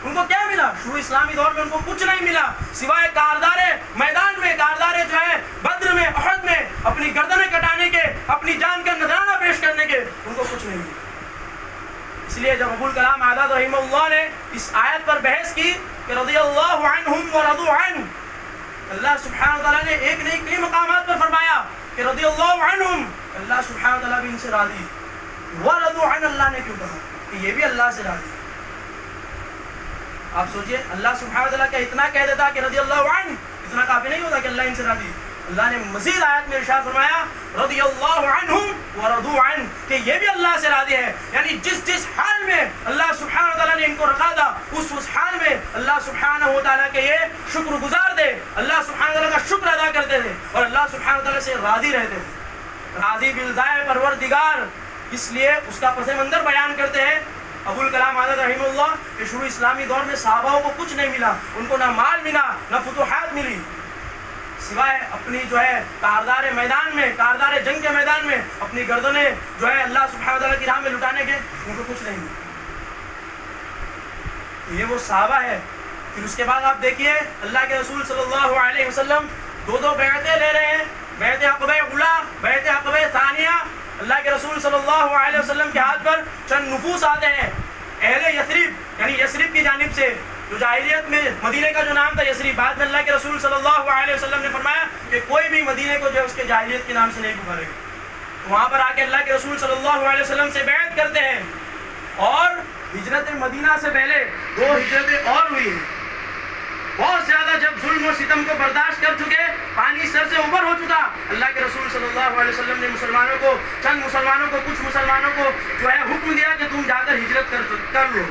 ان کو کیا ملا؟ شروع اسلامی دور میں ان کو کچھ نہیں ملا سوائے کاردار میدان میں، کاردار جو ہے بدر میں، احد میں اپنی گردنیں کٹانے کے، اپنی جان کا نذرانہ پیش کرنے کے، ان کو کچھ نہیں ملا۔ اس لیے جب ابو الکلام آزاد رحمہ اللہ نے اس آیت پر بحث کی کہ رضی اللہ عنہم ورضوا عنہ، اللہ سبحانہ وتعالیٰ نے ایک نہیں کئی مقامات پر فرمایا کہ رضی اللہ عنہم، اللہ سبحانہ وتعالیٰ بھی ان سے راضی، ورضوا عنہ اللہ نے کیوں کہا کہ یہ بھی اللہ سے راضی۔ آپ سوچئے اللہ سبحانہ وتعالیٰ کیا اتنا کہہ دیتا کہ رضی اللہ عنہ، اتنا کافی نہیں ہوتا کہ اللہ ان سے راضی؟ اللہ نے مزید آیت میں ارشاد فرمایا رضی اللہ عنہم ورضوا عنہ، کہ یہ بھی اللہ سے راضی ہے۔ یعنی جس حال میں اللہ سبحانہ وتعالیٰ نے ان کو رکھا تھا، اس حال میں اللہ سبحانہ وتعالیٰ کے یہ شکر گزار تھے، اللہ سبحانہ وتعالیٰ کا شکر ادا کرتے تھے اور اللہ سبحانہ وتعالیٰ سے راضی رہتے تھے۔ راضی بالذائے پروردگار، اس لیے اس کا پس منظر بیان کرتے ہیں ابو الکلام آزاد رحمہ اللہ کہ شروع اسلامی دور میں صحابہ کو کچھ نہیں ملا، ان کو نہ مال ملا نہ فتوحات ملی، سوائے اپنی جو ہے کاردار میدان میں، کاردار جنگ کے میدان میں اپنی گردنیں جو ہے اللہ سبحانہ وتعالیٰ کی راہ میں لٹانے کے، ان کو کچھ نہیں ملا۔ یہ وہ صحابہ ہے۔ پھر اس کے بعد آپ دیکھیے اللہ کے رسول صلی اللہ علیہ وسلم دو بیعتیں لے رہے ہیں، بیعت عقبہ اولیٰ، بیعت عقبہ ثانیہ۔ اللہ کے رسول صلی اللہ علیہ وسلم کے ہاتھ پر چند نفوس آتے ہیں اہل یثرب، یعنی یثرب کی جانب سے، جو جاہلیت میں مدینے کا جو نام تھا یثرب، بعد میں اللہ کے رسول صلی اللہ علیہ وسلم نے فرمایا کہ کوئی بھی مدینے کو جو ہے اس کے جاہلیت کے نام سے نہیں پکارے گا۔ وہاں پر آ کے اللہ کے رسول صلی اللہ علیہ وسلم سے بیعت کرتے ہیں، اور ہجرت مدینہ سے پہلے 2 ہجرتیں اور ہوئی ہیں۔ بہت زیادہ جب ظلم و ستم کو برداشت کر چکے، پانی سر سے اوپر ہو چکا، اللہ کے رسول صلی اللہ علیہ وسلم نے مسلمانوں کو، چند مسلمانوں کو، کچھ مسلمانوں کو جو ہے حکم دیا کہ تم جا کر ہجرت کر لو،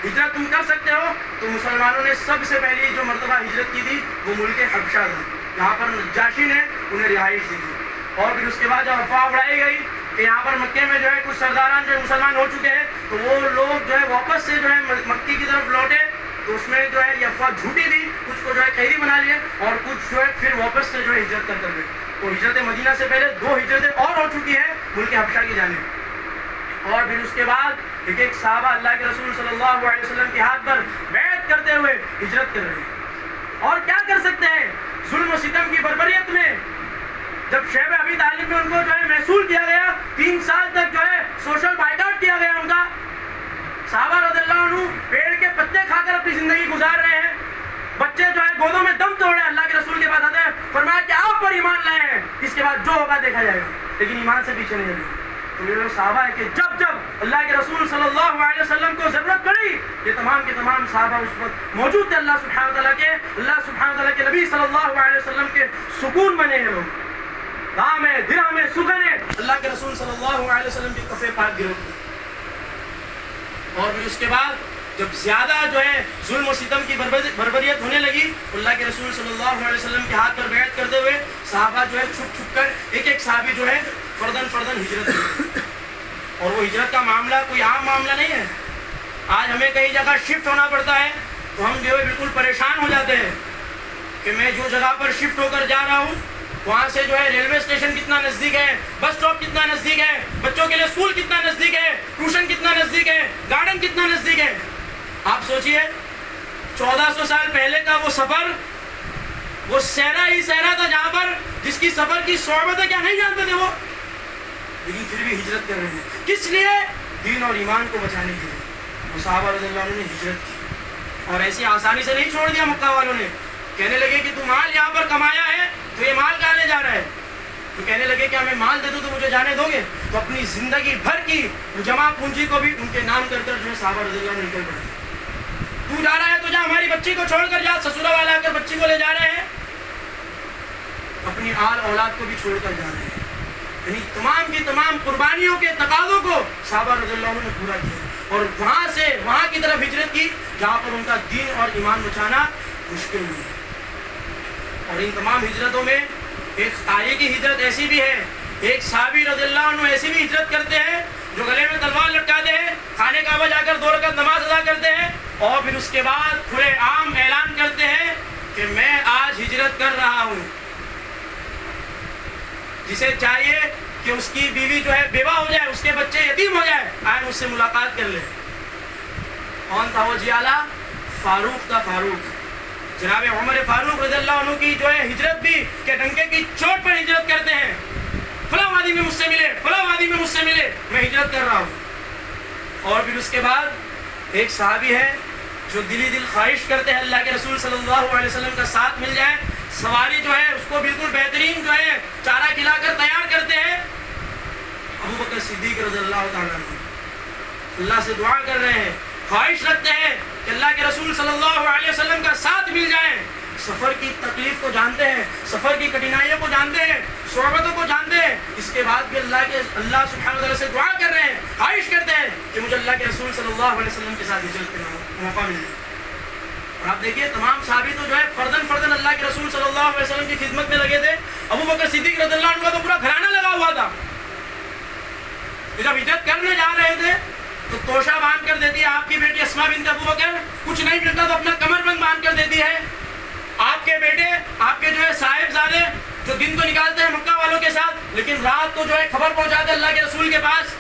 ہجرت تم کر سکتے ہو۔ تو مسلمانوں نے سب سے پہلی جو مرتبہ ہجرت کی تھی وہ ملک حبشہ تھا، جہاں پر نجاشی نے انہیں رہائش دی تھی۔ اور پھر اس کے بعد جب افواہ اڑائی گئی کہ یہاں پر مکے میں جو ہے کچھ سرداران جو مسلمان ہو چکے ہیں، تو وہ لوگ جو ہے واپس سے جو ہے مکی کی طرف لوٹے، تو اس میں جو ہے یہ افواہ جھوٹی تھی، کچھ کو جو ہے قیدی بنا لیے اور کچھ جو ہے پھر واپس سے جو ہے ہجرت کر گئے۔ تو ہجرت مدینہ سے پہلے 2 ہجرتیں اور ہو چکی ہیں ملک حبشہ کی جانب۔ اور پھر اس کے بعد ایک صحابہ اللہ کے رسول صلی اللہ علیہ وسلم کے ہاتھ پر بیعت کرتے ہوئے ہجرت کر رہے ہیں۔ اور کیا کر سکتے ہیں ظلم و ستم کی بربریت میں؟ جب شیب ابی طالب میں ان کو جو ہے محصول کیا گیا، 3 سال تک جو ہے سوشل بائیکاٹ کیا گیا ان کا، صحابہ رضی اللہ عنہ پیڑ کے پتے کھا کر اپنی زندگی گزار رہے ہیں، بچے جو ہے گودوں میں دم توڑ رہے ہیں، اللہ کے رسول کے پاس آتے ہیں، فرمایا کہ آپ پر ایمان لائے ہیں، اس کے بعد جو ہوگا دیکھا جائے گا، لیکن ایمان سے پیچھے نہیں ہٹے۔ تو یہ لوگ صحابہ ہے کہ جب اللہ کے رسول صلی اللہ علیہ وسلم کو ضرورت پڑی، یہ تمام کے تمام صحابہ اس وقت موجود تھے، اللہ سبحانہ تعالیٰ کے نبی صلی اللہ علیہ وسلم کے سکون بنے ہیں لوگ، راہ میں درہ میں سکنے اللہ کے رسول صلی اللہ علیہ وسلم کے کفے پاک گرفت۔ اور پھر اس کے بعد جب زیادہ جو ہے ظلم و ستم کی بربریت ہونے لگی، اللہ کے رسول صلی اللہ علیہ وسلم کے ہاتھ پر بیعت کرتے ہوئے صحابہ جو ہے چھپ کر ایک صحابی جو ہے فردن ہجرت کی۔ اور وہ ہجرت کا معاملہ کوئی عام معاملہ نہیں ہے۔ آج ہمیں کئی جگہ شفٹ ہونا پڑتا ہے تو ہم جو ہے بالکل پریشان ہو جاتے ہیں کہ میں جو جگہ پر شفٹ ہو کر جا رہا ہوں وہاں سے جو ہے ریلوے اسٹیشن کتنا نزدیک ہے، بس اسٹاپ کتنا نزدیک ہے، بچوں کے لیے اسکول کتنا نزدیک ہے، ٹیوشن کتنا نزدیک ہے، گارڈن کتنا نزدیک ہے۔ آپ سوچئے 1400 سال پہلے کا وہ سفر، وہ صحرا ہی صحرا تھا جہاں پر جس کی سفر کی صعوبتیں کیا نہیں جانتے تھے وہ، لیکن پھر بھی ہجرت کر رہے ہیں۔ کس لیے؟ دین اور ایمان کو بچانے کے لیے۔ وہ صحابہ رضی اللہ عنہ نے ہجرت کی، اور ایسی آسانی سے نہیں چھوڑ دیا مکہ والوں نے۔ کہنے لگے کہ تو مال یہاں پر کمایا ہے تو یہ مال کہاں لے جا رہا ہے؟ تو کہنے لگے کہ میں مال دے دوں تو مجھے جانے دو گے؟ تو اپنی زندگی بھر کی جمع پونجی کو بھی ان کے نام کر کر جو ہے صحابہ رضی اللہ عنہ نکل پڑے۔ تو جا رہا ہے تو جا، ہماری بچی کو چھوڑ کر جا، سسرا والے آ کر بچی کو لے جا رہے ہیں، اپنی آل اولاد کو بھی چھوڑ کر جا رہے ہیں۔ یعنی تمام کی تمام قربانیوں کے تقاضوں کو صحابہ رضی اللہ عنہ نے پورا کیا، اور وہاں سے وہاں کی طرف ہجرت کی جہاں پر ان کا دین اور ایمان بچانا مشکل نہیں ہے۔ اور ان تمام ہجرتوں میں ایک تاریخی ہجرت ایسی بھی ہے، ایک صحابی رضی اللہ عنہ ایسی بھی ہجرت کرتے ہیں جو گلے میں تلوار لٹکاتے ہیں، خانہ کعبہ جا کر 2 رکعت نماز ادا کرتے ہیں، اور پھر اس کے بعد کھلے عام اعلان کرتے ہیں کہ میں آج ہجرت کر رہا ہوں۔ جسے چاہیے کہ اس کی بیوی جو ہے بیوہ ہو جائے، اس کے بچے یتیم ہو جائے، آئے مجھ سے ملاقات کر لے۔ کون تھا وہ جی اعلیٰ؟ فاروق تھا، فاروق جناب عمر فاروق رضی اللہ عنہ کی جو ہے ہجرت بھی کہ ڈنکے کی چوٹ پر ہجرت کرتے ہیں، فلاں وادی میں مجھ سے ملے، فلاں وادی میں مجھ سے ملے، میں ہجرت کر رہا ہوں۔ اور پھر اس کے بعد ایک صحابی ہے جو دلی دل خواہش کرتے ہیں اللہ کے رسول صلی اللہ علیہ وسلم کا ساتھ مل جائے، سواری جو ہے اس کو بالکل بہترین جو ہے چارہ کھلا کر تیار کرتے ہیں، ابو بکر صدیق رضی اللہ تعالیٰ عنہ اللہ سے دعا کر رہے ہیں، خواہش رکھتے ہیں کہ اللہ کے رسول صلی اللہ علیہ وسلم کا ساتھ مل جائے۔ سفر کی تکلیف کو جانتے ہیں، سفر کی کٹھنائیوں کو جانتے ہیں، صعوبتوں کو جانتے ہیں، اس کے بعد بھی اللہ سبحانہ وتعالیٰ سے دعا کر رہے ہیں، خواہش کرتے ہیں کہ مجھے اللہ کے رسول صلی اللہ علیہ وسلم کے ساتھ ہجرت کرنے کا موقع مل جائے۔ اور آپ دیکھیے تمام صحابی تو جو ہے فردن اللہ کے رسول صلی اللہ علیہ وسلم کی خدمت میں لگے تھے۔ ابو بکر صدیق رضی اللہ عنہ کا تو پورا گھرانہ لگا ہوا تھا، جب ہجرت کرنے جا رہے تھے تو توشہ باندھ کر دیتی ہے آپ کی بیٹی اسماء بنت ابو بکر، کچھ نہیں ملتا تو اپنا کمر بند باندھ کر دیتی ہے۔ آپ کے بیٹے، آپ کے جو ہے صاحبزادے جو دن تو نکالتے ہیں مکہ والوں کے ساتھ، لیکن رات کو جو ہے خبر پہنچاتے ہیں اللہ کے رسول کے پاس،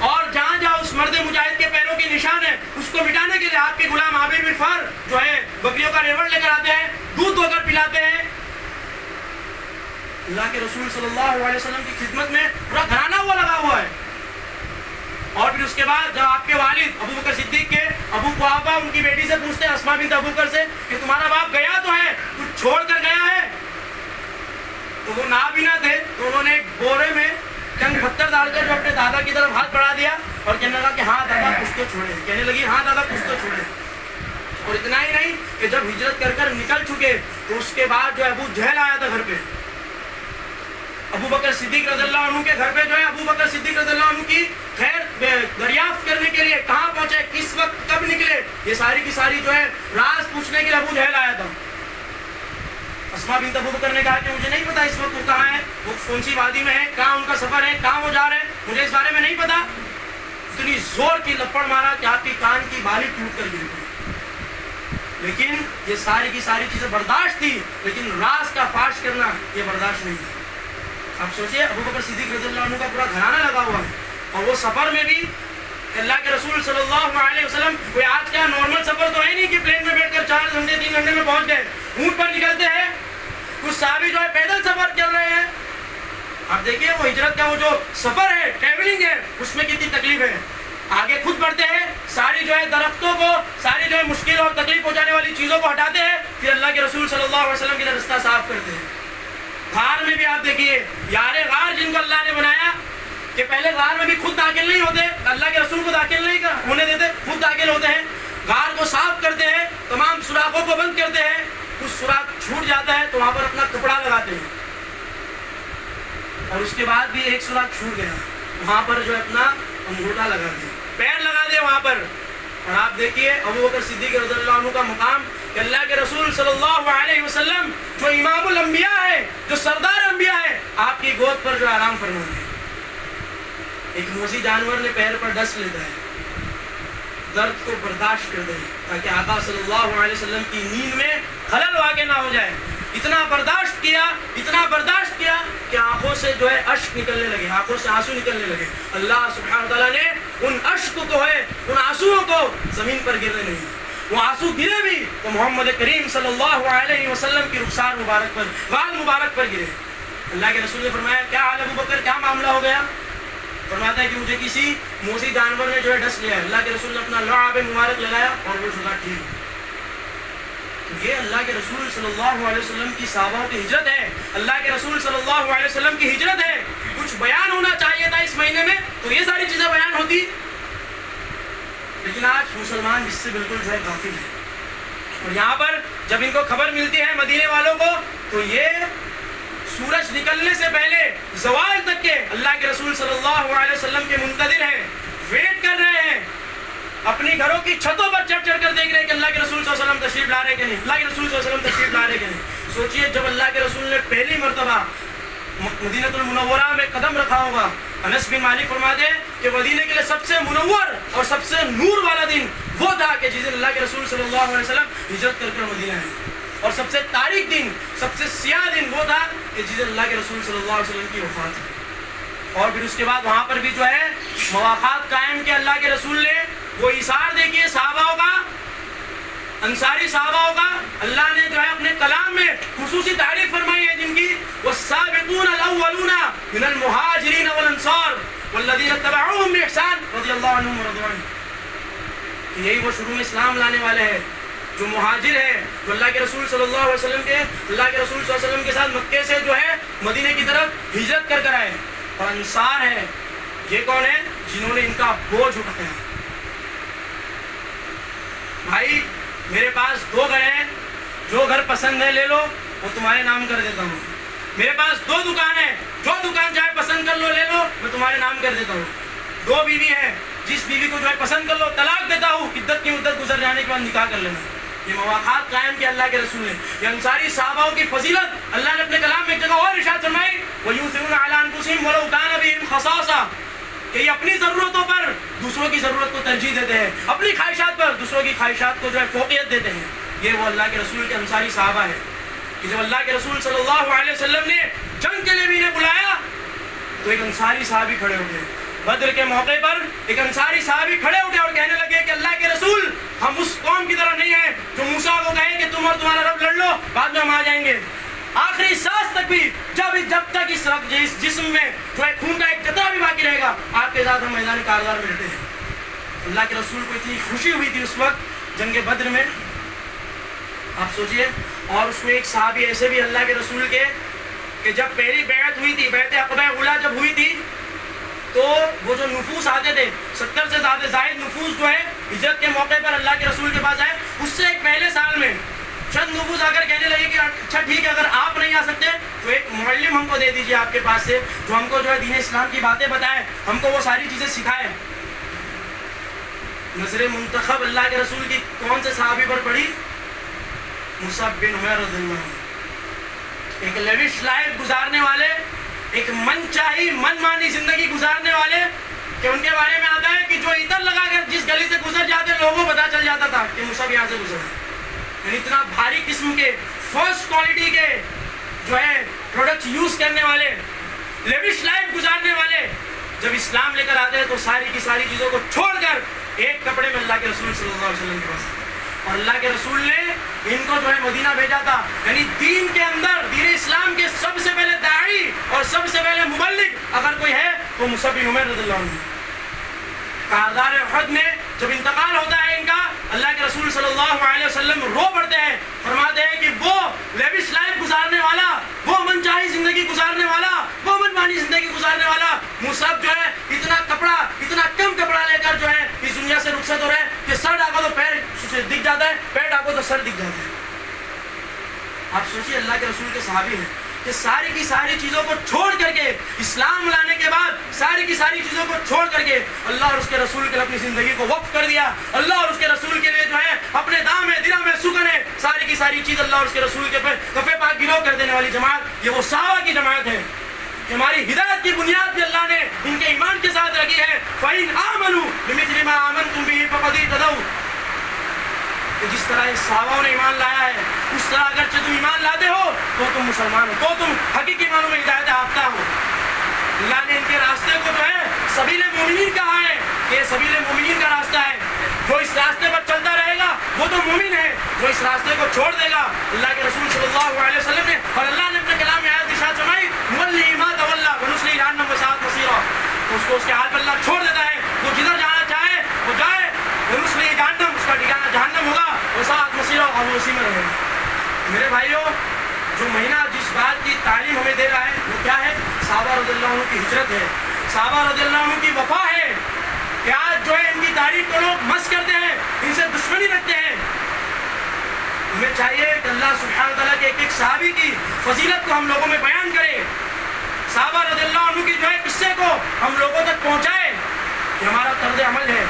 اور جہاں جہاں اس مرد مجاہد کے پیروں کی نشان ہے اس کو مٹانے کے لیے آپ کے غلام عابد بن فر جو ہے بکریوں کا ریوڑ لے کر آتے ہیں، دودھ دھو کر پلاتے ہیں۔ اللہ کے رسول صلی اللہ علیہ وسلم کی خدمت میں پورا گھرانہ وہ لگا ہوا ہے۔ اور پھر اس کے بعد جب آپ کے والد ابو بکر صدیق کے ابو قحافہ ان کی بیٹی سے پوچھتے ہیں اسماء بنت ابو بکر سے کہ تمہارا باپ گیا تو ہے، کچھ چھوڑ کر گیا ہے؟ تو وہ نابینا تھے، تو انہوں نے ایک بورے میں چند پتھر ڈال کر جو اپنے دادا کی طرف ہاتھ بڑھا دیا اور کہنے لگا کہ ہاں دادا کچھ تو چھوڑے، کہنے لگی ہاں دادا کچھ تو چھوڑے۔ اور اتنا ہی نہیں کہ جب ہجرت کر کر نکل چکے تو اس کے بعد جو ابو جہل آیا تھا گھر پہ، ابو بکر صدیق رضی اللہ عنہ کے گھر پہ جو ہے ابو بکر صدیق رضی اللہ عنہ کی خیر دریافت کرنے کے لیے کہاں پہنچے، کس وقت، کب نکلے، یہ ساری کی ساری جو ہے راز پوچھنے کے لیے ابو جہل آیا تھا۔ اسماء بنت ابو بکر نے کہا کہ مجھے نہیں پتا اس وقت وہ کہاں ہے، وہ کون سی وادی میں ہے، کہاں ان کا سفر ہے، کہاں وہ جا رہے ہیں، مجھے اس بارے میں نہیں پتا۔ اتنی زور کی لپڑ مارا کہ آپ کی کان کی بالی ٹوٹ کر گر گئی۔ لیکن یہ ساری کی ساری چیزیں برداشت تھی، لیکن راز کا فاش کرنا یہ برداشت نہیں تھی۔ آپ سوچئے ابو بکر صدیق رضی اللہ عنہ کا پورا گھرانہ لگا ہوا ہے، اور وہ سفر میں بھی اللہ کے رسول صلی اللہ علیہ وسلم کوئی آج کا نارمل سفر تو ہے نہیں کہ پلین میں بیٹھ کر 4 گھنٹے 3 گھنٹے میں پہنچ گئے، اونٹ پر نکلتے ہیں، کچھ صحابی جو ہے پیدل سفر چل رہے ہیں۔ آپ دیکھیے وہ ہجرت کا وہ جو سفر ہے، ٹریولنگ ہے، اس میں کتنی تکلیف ہے۔ آگے خود بڑھتے ہیں، ساری جو ہے درختوں کو، ساری جو ہے مشکل اور تکلیف پہنچانے والی چیزوں کو ہٹاتے ہیں، پھر اللہ کے رسول صلی اللہ علیہ وسلم کے لیے رستہ صاف کرتے ہیں۔ غار میں بھی آپ دیکھیے یار غار جن کو اللہ نے بنایا کہ پہلے غار میں بھی خود داخل نہیں ہوتے، اللہ کے رسول کو داخل نہیں ہونے دیتے، خود داخل ہوتے ہیں، غار کو صاف کرتے ہیں، تمام سوراخوں کو بند کرتے ہیں، کچھ سوراخ چھوٹ جاتا ہے تو وہاں پر اپنا کپڑا لگاتے ہیں، اور اس کے بعد بھی ایک سوراخ چھوٹ گیا وہاں پر جو اپنا انگوٹھا لگا دیا، پیر لگا دیا وہاں پر۔ اور آپ دیکھیے ابو بکر صدیق رضی اللہ عنہ کا مقام کہ اللہ کے رسول صلی اللہ علیہ وسلم جو امام الانبیاء ہے، جو سردار انبیاء ہے، آپ کی گود پر جو آرام فرماتے ہیں۔ ایک موذی جانور نے پیر پر ڈس لیتا ہے، درد کو برداشت کر دے تاکہ آقا صلی اللہ علیہ وسلم کی نیند میں خلل واقع نہ ہو جائے۔ اتنا برداشت کیا کہ آنکھوں سے جو ہے اشک نکلنے لگے، آنکھوں سے آنسو نکلنے لگے۔ اللہ سبحانہ تعالیٰ نے ان اشک کو ہے، ان آنسوؤں کو زمین پر گرنے نہیں دیا۔ وہ آنسو گرے بھی تو محمد کریم صلی اللہ علیہ وسلم کی رخسار مبارک پر، غال مبارک پر گرے۔ اللہ کے رسول نے فرمایا کیا حال ابو بکر، کیا معاملہ ہو گیا؟ فرماتا ہے کہ مجھے کسی موذی جانور نے جو ہے ڈس لیا ہے۔ اللہ کے رسول نے اپنا لعاب مبارک لگایا اور وہ جگہ ٹھیک ہو۔ یہ اللہ کے رسول صلی اللہ علیہ وسلم کی صحابہ کی ہجرت ہے، اللہ کے رسول صلی اللہ علیہ وسلم کی ہجرت ہے۔ کچھ بیان ہونا چاہیے تھا اس مہینے میں تو یہ ساری چیزیں بیان ہوتی، لیکن آج مسلمان اس سے بالکل جو ہے غافل ہے۔ اور یہاں پر جب ان کو خبر ملتی ہے مدینے والوں کو تو یہ سورج نکلنے سے پہلے زوال تک کے اللہ کے رسول صلی اللہ علیہ وسلم کے منتظر ہیں، ویٹ کر رہے ہیں، اپنی گھروں کی چھتوں پر چڑھ چڑھ کر دیکھ رہے ہیں کہ اللہ کے رسول صلی اللہ علیہ وسلم تشریف لا رہے کہ نہیں، اللہ کے رسول صلی اللہ علیہ وسلم تشریف لا رہے کہ نہیں۔ سوچئے جب اللہ کے رسول نے پہلی مرتبہ مدینہ المنورہ میں قدم رکھا ہوگا، انس بن مالک فرماتے ہیں کہ مدینہ کے لیے سب سے منور اور سب سے نور والا دن وہ تھا کہ جس دن اللہ کے رسول صلی اللہ علیہ وسلم ہجرت کر کر مدینہ آئے، اور سب سے تاریک دن، سب سے سیاہ دن وہ تھا کہ جس دن اللہ کے رسول صلی اللہ علیہ وسلم کی وفات ہوئی۔ اور پھر اس کے بعد وہاں پر بھی جو ہے مواقعات قائم کیا اللہ کے رسول نے، وہ ایثار دیکھیے صحابہ کا، انصاری صحابہ کا، اللہ نے جو ہے اپنے کلام میں خصوصی تعریف فرمائی ہے جن کی، والسابقون الاولون من المہاجرین والانصار والذین اتبعوهم بإحسان رضی اللہ عنہم ورضوا عنہ. یہی وہ شروع میں اسلام لانے والے ہیں جو مہاجر ہے، جو اللہ کے رسول صلی اللہ علیہ وسلم کے ساتھ مکے سے جو ہے مدینے کی طرف ہجرت کر کر آئے. اور انصار ہے، یہ کون ہے؟ جنہوں نے ان کا بوجھ اٹھایا. بھائی میرے پاس 2 گھر ہیں، جو گھر پسند ہے لے لو، وہ تمہارے نام کر دیتا ہوں. میرے پاس 2 دکان ہیں، جو دکان چاہے پسند کر لو لے لو، میں تمہارے نام کر دیتا ہوں. 2 بیوی ہیں، جس بیوی کو جو ہے پسند کر لو طلاق دیتا ہوں، عدت کی مدت گزر جانے کے بعد نکاح کر لینا. یہ مواقعات قائم کیا اللہ کے رسول نے. یہ انصاری صحابہ کی فضیلت اللہ نے اپنے کلام میں ایک جگہ اور ارشاد فرمائی، وَيُؤْثِرُونَ عَلَىٰ أَنفُسِهِمْ وَلَوْ كَانَ بِهِمْ خَصَاصَةٌ، کہ یہ اپنی ضرورتوں پر دوسروں کی ضرورت کو ترجیح دیتے ہیں، اپنی خواہشات پر دوسروں کی خواہشات کو جو ہے فوقیت دیتے ہیں. یہ وہ اللہ کے رسول کے انصاری صحابہ ہیں کہ جب اللہ کے رسول صلی اللہ علیہ وسلم نے جنگ کے لیے بھی انہیں بلایا تو ایک انصاری صحابی کھڑے ہو گئے. بدر کے موقع پر ایک انصاری صحابی کھڑے اٹھے اور کہنے لگے کہ اللہ کے رسول، ہم اس قوم کی طرح نہیں ہیں جو موسیٰ کو کہے کہ تم اور تمہارا رب لڑ لو، بعد میں ہم آ جائیں گے. آخری سانس تک بھی جب تک اس جسم میں جو ہے خون کا ایک قطرہ بھی باقی رہے گا، آپ کے ساتھ ہم میدان کارزار میں ڈٹے ہیں. اللہ کے رسول کو اتنی خوشی ہوئی تھی اس وقت جنگ بدر میں، آپ سوچئے. اور اس میں ایک صحابی ایسے بھی اللہ کے رسول کے کہ جب پہلی بیعت ہوئی تھی، بیعت عقبہ اولیٰ جب ہوئی تھی، تو وہ جو نفوس آتے تھے 70 سے زیادہ زائد نفوس جو ہے ہجرت کے موقع پر اللہ کے رسول کے پاس آئے. اس سے ایک پہلے سال میں چند نفوس آ کر کہنے لگے کہ اچھا ٹھیک ہے، اگر آپ نہیں آ سکتے تو ایک معلم ہم کو دے دیجیے آپ کے پاس سے، جو ہم کو جو ہے دین اسلام کی باتیں بتائے، ہم کو وہ ساری چیزیں سکھائے. نظر منتخب اللہ کے رسول کی کون سے صحابی پر پڑی؟ مصعب بن عمیر رضی اللہ عنہ. ایک لیوش لائف گزارنے والے، ایک من چاہی من مانی زندگی گزارنے والے، کہ ان کے بارے میں آتا ہے کہ جو عطر لگا کر جس گلی سے گزر جاتے لوگوں کو پتا چل جاتا تھا کہ مصعب یہاں سے گزرا. یعنی اتنا بھاری قسم کے فرسٹ کوالٹی کے جو ہے پروڈکٹس یوز کرنے والے، لیوش لائف گزارنے والے، جب اسلام لے کر آتے ہیں تو ساری کی ساری چیزوں کو چھوڑ کر ایک کپڑے میں اللہ کے رسول صلی اللہ علیہ وسلم کے پاس. اور اللہ کے رسول نے ان کو جو ہے مدینہ بھیجا تھا. یعنی دین کے اندر، دین اسلام کے سب سے پہلے داعی اور سب سے پہلے مبلغ اگر کوئی ہے تو مصعب بن عمیر رضی اللہ عنہ. کارزار احد میں جب انتقال ہوتا ہے ان کا، اللہ کے رسول صلی اللہ علیہ وسلم رو پڑتے ہیں، فرماتے ہیں کہ وہ لیوش لائف گزارنے والا، وہ من چاہی زندگی گزارنے والا، وہ من مانی زندگی گزارنے والا مصعب جو ہے اتنا کپڑا، اتنا کم کپڑا لے کر جو ہے اس دنیا سے رخصت ہو رہے ہیں کہ سر ڈاکو تو پیر دکھ جاتا ہے، پیر ڈاکو تو سر دکھ جاتا ہے. آپ سوچیے اللہ کے رسول کے صحابی ہیں کہ ساری کی ساری چیزوں کو چھوڑ کر کے، اسلام لانے کے بعد ساری کی ساری چیزوں کو چھوڑ کر کے اللہ اور اس کے رسول کے لیے اپنی زندگی کو وقف کر دیا. اللہ اور اس کے رسول کے لیے جو ہے اپنے دام ہے، درہم ہے، سکن ہے، ساری کی ساری چیز اللہ اور اس کے رسول کے پر کفے پاک گرو کر دینے والی جماعت، یہ وہ صحابہ کی جماعت ہے. ہماری ہدایت کی بنیاد بھی اللہ نے ان کے ایمان کے ساتھ رکھی ہے. فَإِنْ آمَنُوا بِمِثْلِ مَا آمَنْتُمْ بِهِ فَقَدِ اهْتَدَوْا. کہ جس طرح اس صحابہ نے ایمان لایا ہے، اس طرح اگرچہ تم ایمان لاتے ہو تو تم مسلمان ہو، تو تم حقیقی معنوں میں ہدایت یافتہ ہو. اللہ نے ان کے راستے کو جو ہے سبیل مومنین کہا ہے کہ یہ سبیل مومنین کا راستہ ہے. جو اس راستے پر چلتا رہے گا وہ تو مومن ہے، جو اس راستے کو چھوڑ دے گا، اللہ کے رسول صلی اللہ علیہ وسلم نے اور اللہ نے اپنے کلام میں آیت ارشاد فرمائی، نُوَلِّهِ مَا تَوَلَّىٰ وَنُصْلِهِ جَهَنَّمَ وَسَاءَتْ مَصِيرًا. تو اس کو اس کے حال پر اللہ چھوڑ دیتا ہے، وہ جدھر جانا چاہے وہ جائے. وَنُصْلِهِ جَهَنَّمَ، اس کا ٹھکانہ جہنم ہوگا، وَسَاءَتْ مَصِيرًا، اور وہ اسی میں رہے گا. میرے بھائیوں، جو مہینہ جس بات کی تعلیم ہمیں دے رہا ہے وہ کیا ہے؟ صحابہ رضی اللہ عنہ کی ہجرت ہے، صحابہ رضی اللہ عنہ کی وفا ہے. کہ آج جو ہے ان کی تعریف کو لوگ مس کرتے ہیں، ان سے دشمنی رکھتے ہیں. ہمیں چاہیے کہ اللہ سبحانہ وتعالیٰ کے ایک ایک صحابی کی فضیلت کو ہم لوگوں میں بیان کرے، صحابہ رضی اللہ عنہ کی جو ہے قصے کو ہم لوگوں تک پہنچائے. یہ ہمارا طرز عمل ہے.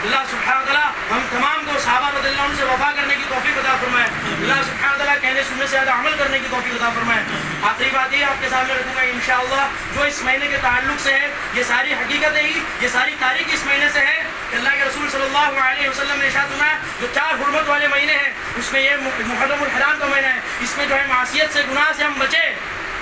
اللہ سبحانہ وتعالیٰ ہم تمام کو صحابہ رضی اللہ عنہ سے وفا کرنے کی توفیق عطا فرمائے. اللہ سبحانہ وتعالیٰ کہنے سننے سے زیادہ عمل کرنے کی توفیق عطا فرمائے. آخری بات یہ آپ کے سامنے رکھوں گا انشاءاللہ، جو اس مہینے کے تعلق سے ہے، یہ ساری حقیقتیں ہی، یہ ساری تاریخ اس مہینے سے ہے کہ اللہ کے رسول صلی اللہ علیہ وسلم نے ارشاد فرمایا جو 4 حرمت والے مہینے ہیں اس میں یہ محرم الحرام کا مہینہ ہے، اس میں جو ہے معصیت سے، گناہ سے ہم بچے،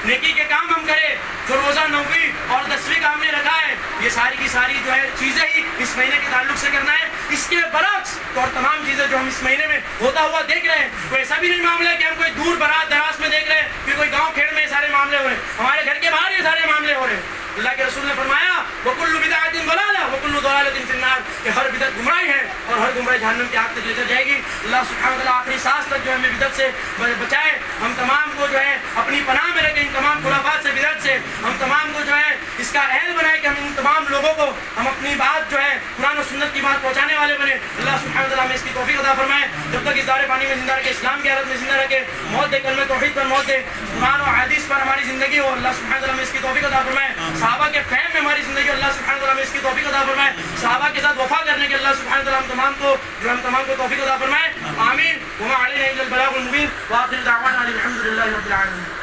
نیکی کے کام ہم کریں، جو روزہ 9ویں اور 10ویں کا ہم نے رکھا ہے، یہ ساری کی ساری جو ہے چیزیں ہی اس مہینے کے تعلق سے کرنا ہے۔ اس کے برعکس اور تمام چیزیں جو ہم اس مہینے میں ہوتا ہوا دیکھ رہے ہیں، کوئی ایسا بھی نہیں معاملہ ہے کہ ہم کوئی دور دراز میں دیکھ رہے ہیں کہ کوئی گاؤں کھیڑ میں یہ سارے معاملے ہو رہے ہیں، ہمارے گھر کے باہر یہ سارے معاملے ہو رہے ہیں۔ اللہ کے رسول نے فرمایا وَكُلُّ بِدْعَةٍ ضَلَالَةٍ وَكُلُّ ضَلَالَةٍ فِي النَّارِ، کہ ہر بدعت گمراہی ہے اور ہر گمراہی جہنم کی آگ تک لے کر جائے گی۔ اللہ سبحانہ وتعالیٰ آخری سانس تک جو ہے ہمیں بدعت سے بچائے، ہم تمام کو جو ہے اپنی پناہ میں رکھے، ان تمام خرافات سے، بدعت سے ہم تمام کو جو ہے اس کا اہل بنائے کہ ہم ان تمام لوگوں کو ہم اپنی بات جو ہے قرآن و سنت کی بات پہنچانے والے بنے۔ اللہ سبحانہ وتعالیٰ ہمیں اس کی توفیق عطا فرمائے، جب تک اس دار پانی میں زندہ رکھے، اسلام کی حالت میں زندہ رکھے، موت دے کلمہ توحید پر موت دے، قرآن و حدیث پر ہماری زندگی ہو۔ اللہ سبحانہ وتعالیٰ ہمیں اس کی توفیق عطا فرمائے، صحابہ کے فہم میں ہماری زندگی ہو۔ اللہ سبحانہ وتعالیٰ ہمیں اس کی توفیق عطا فرمائے، صحابہ کے ساتھ وفا کرنے کے اللہ سبحانہ وتعالیٰ ہم تمام کو توفیق عطا فرمائے۔ آمین۔ وما علینا الا البلاغ المبین، وآخر دعوانا الحمد للہ رب العالمین۔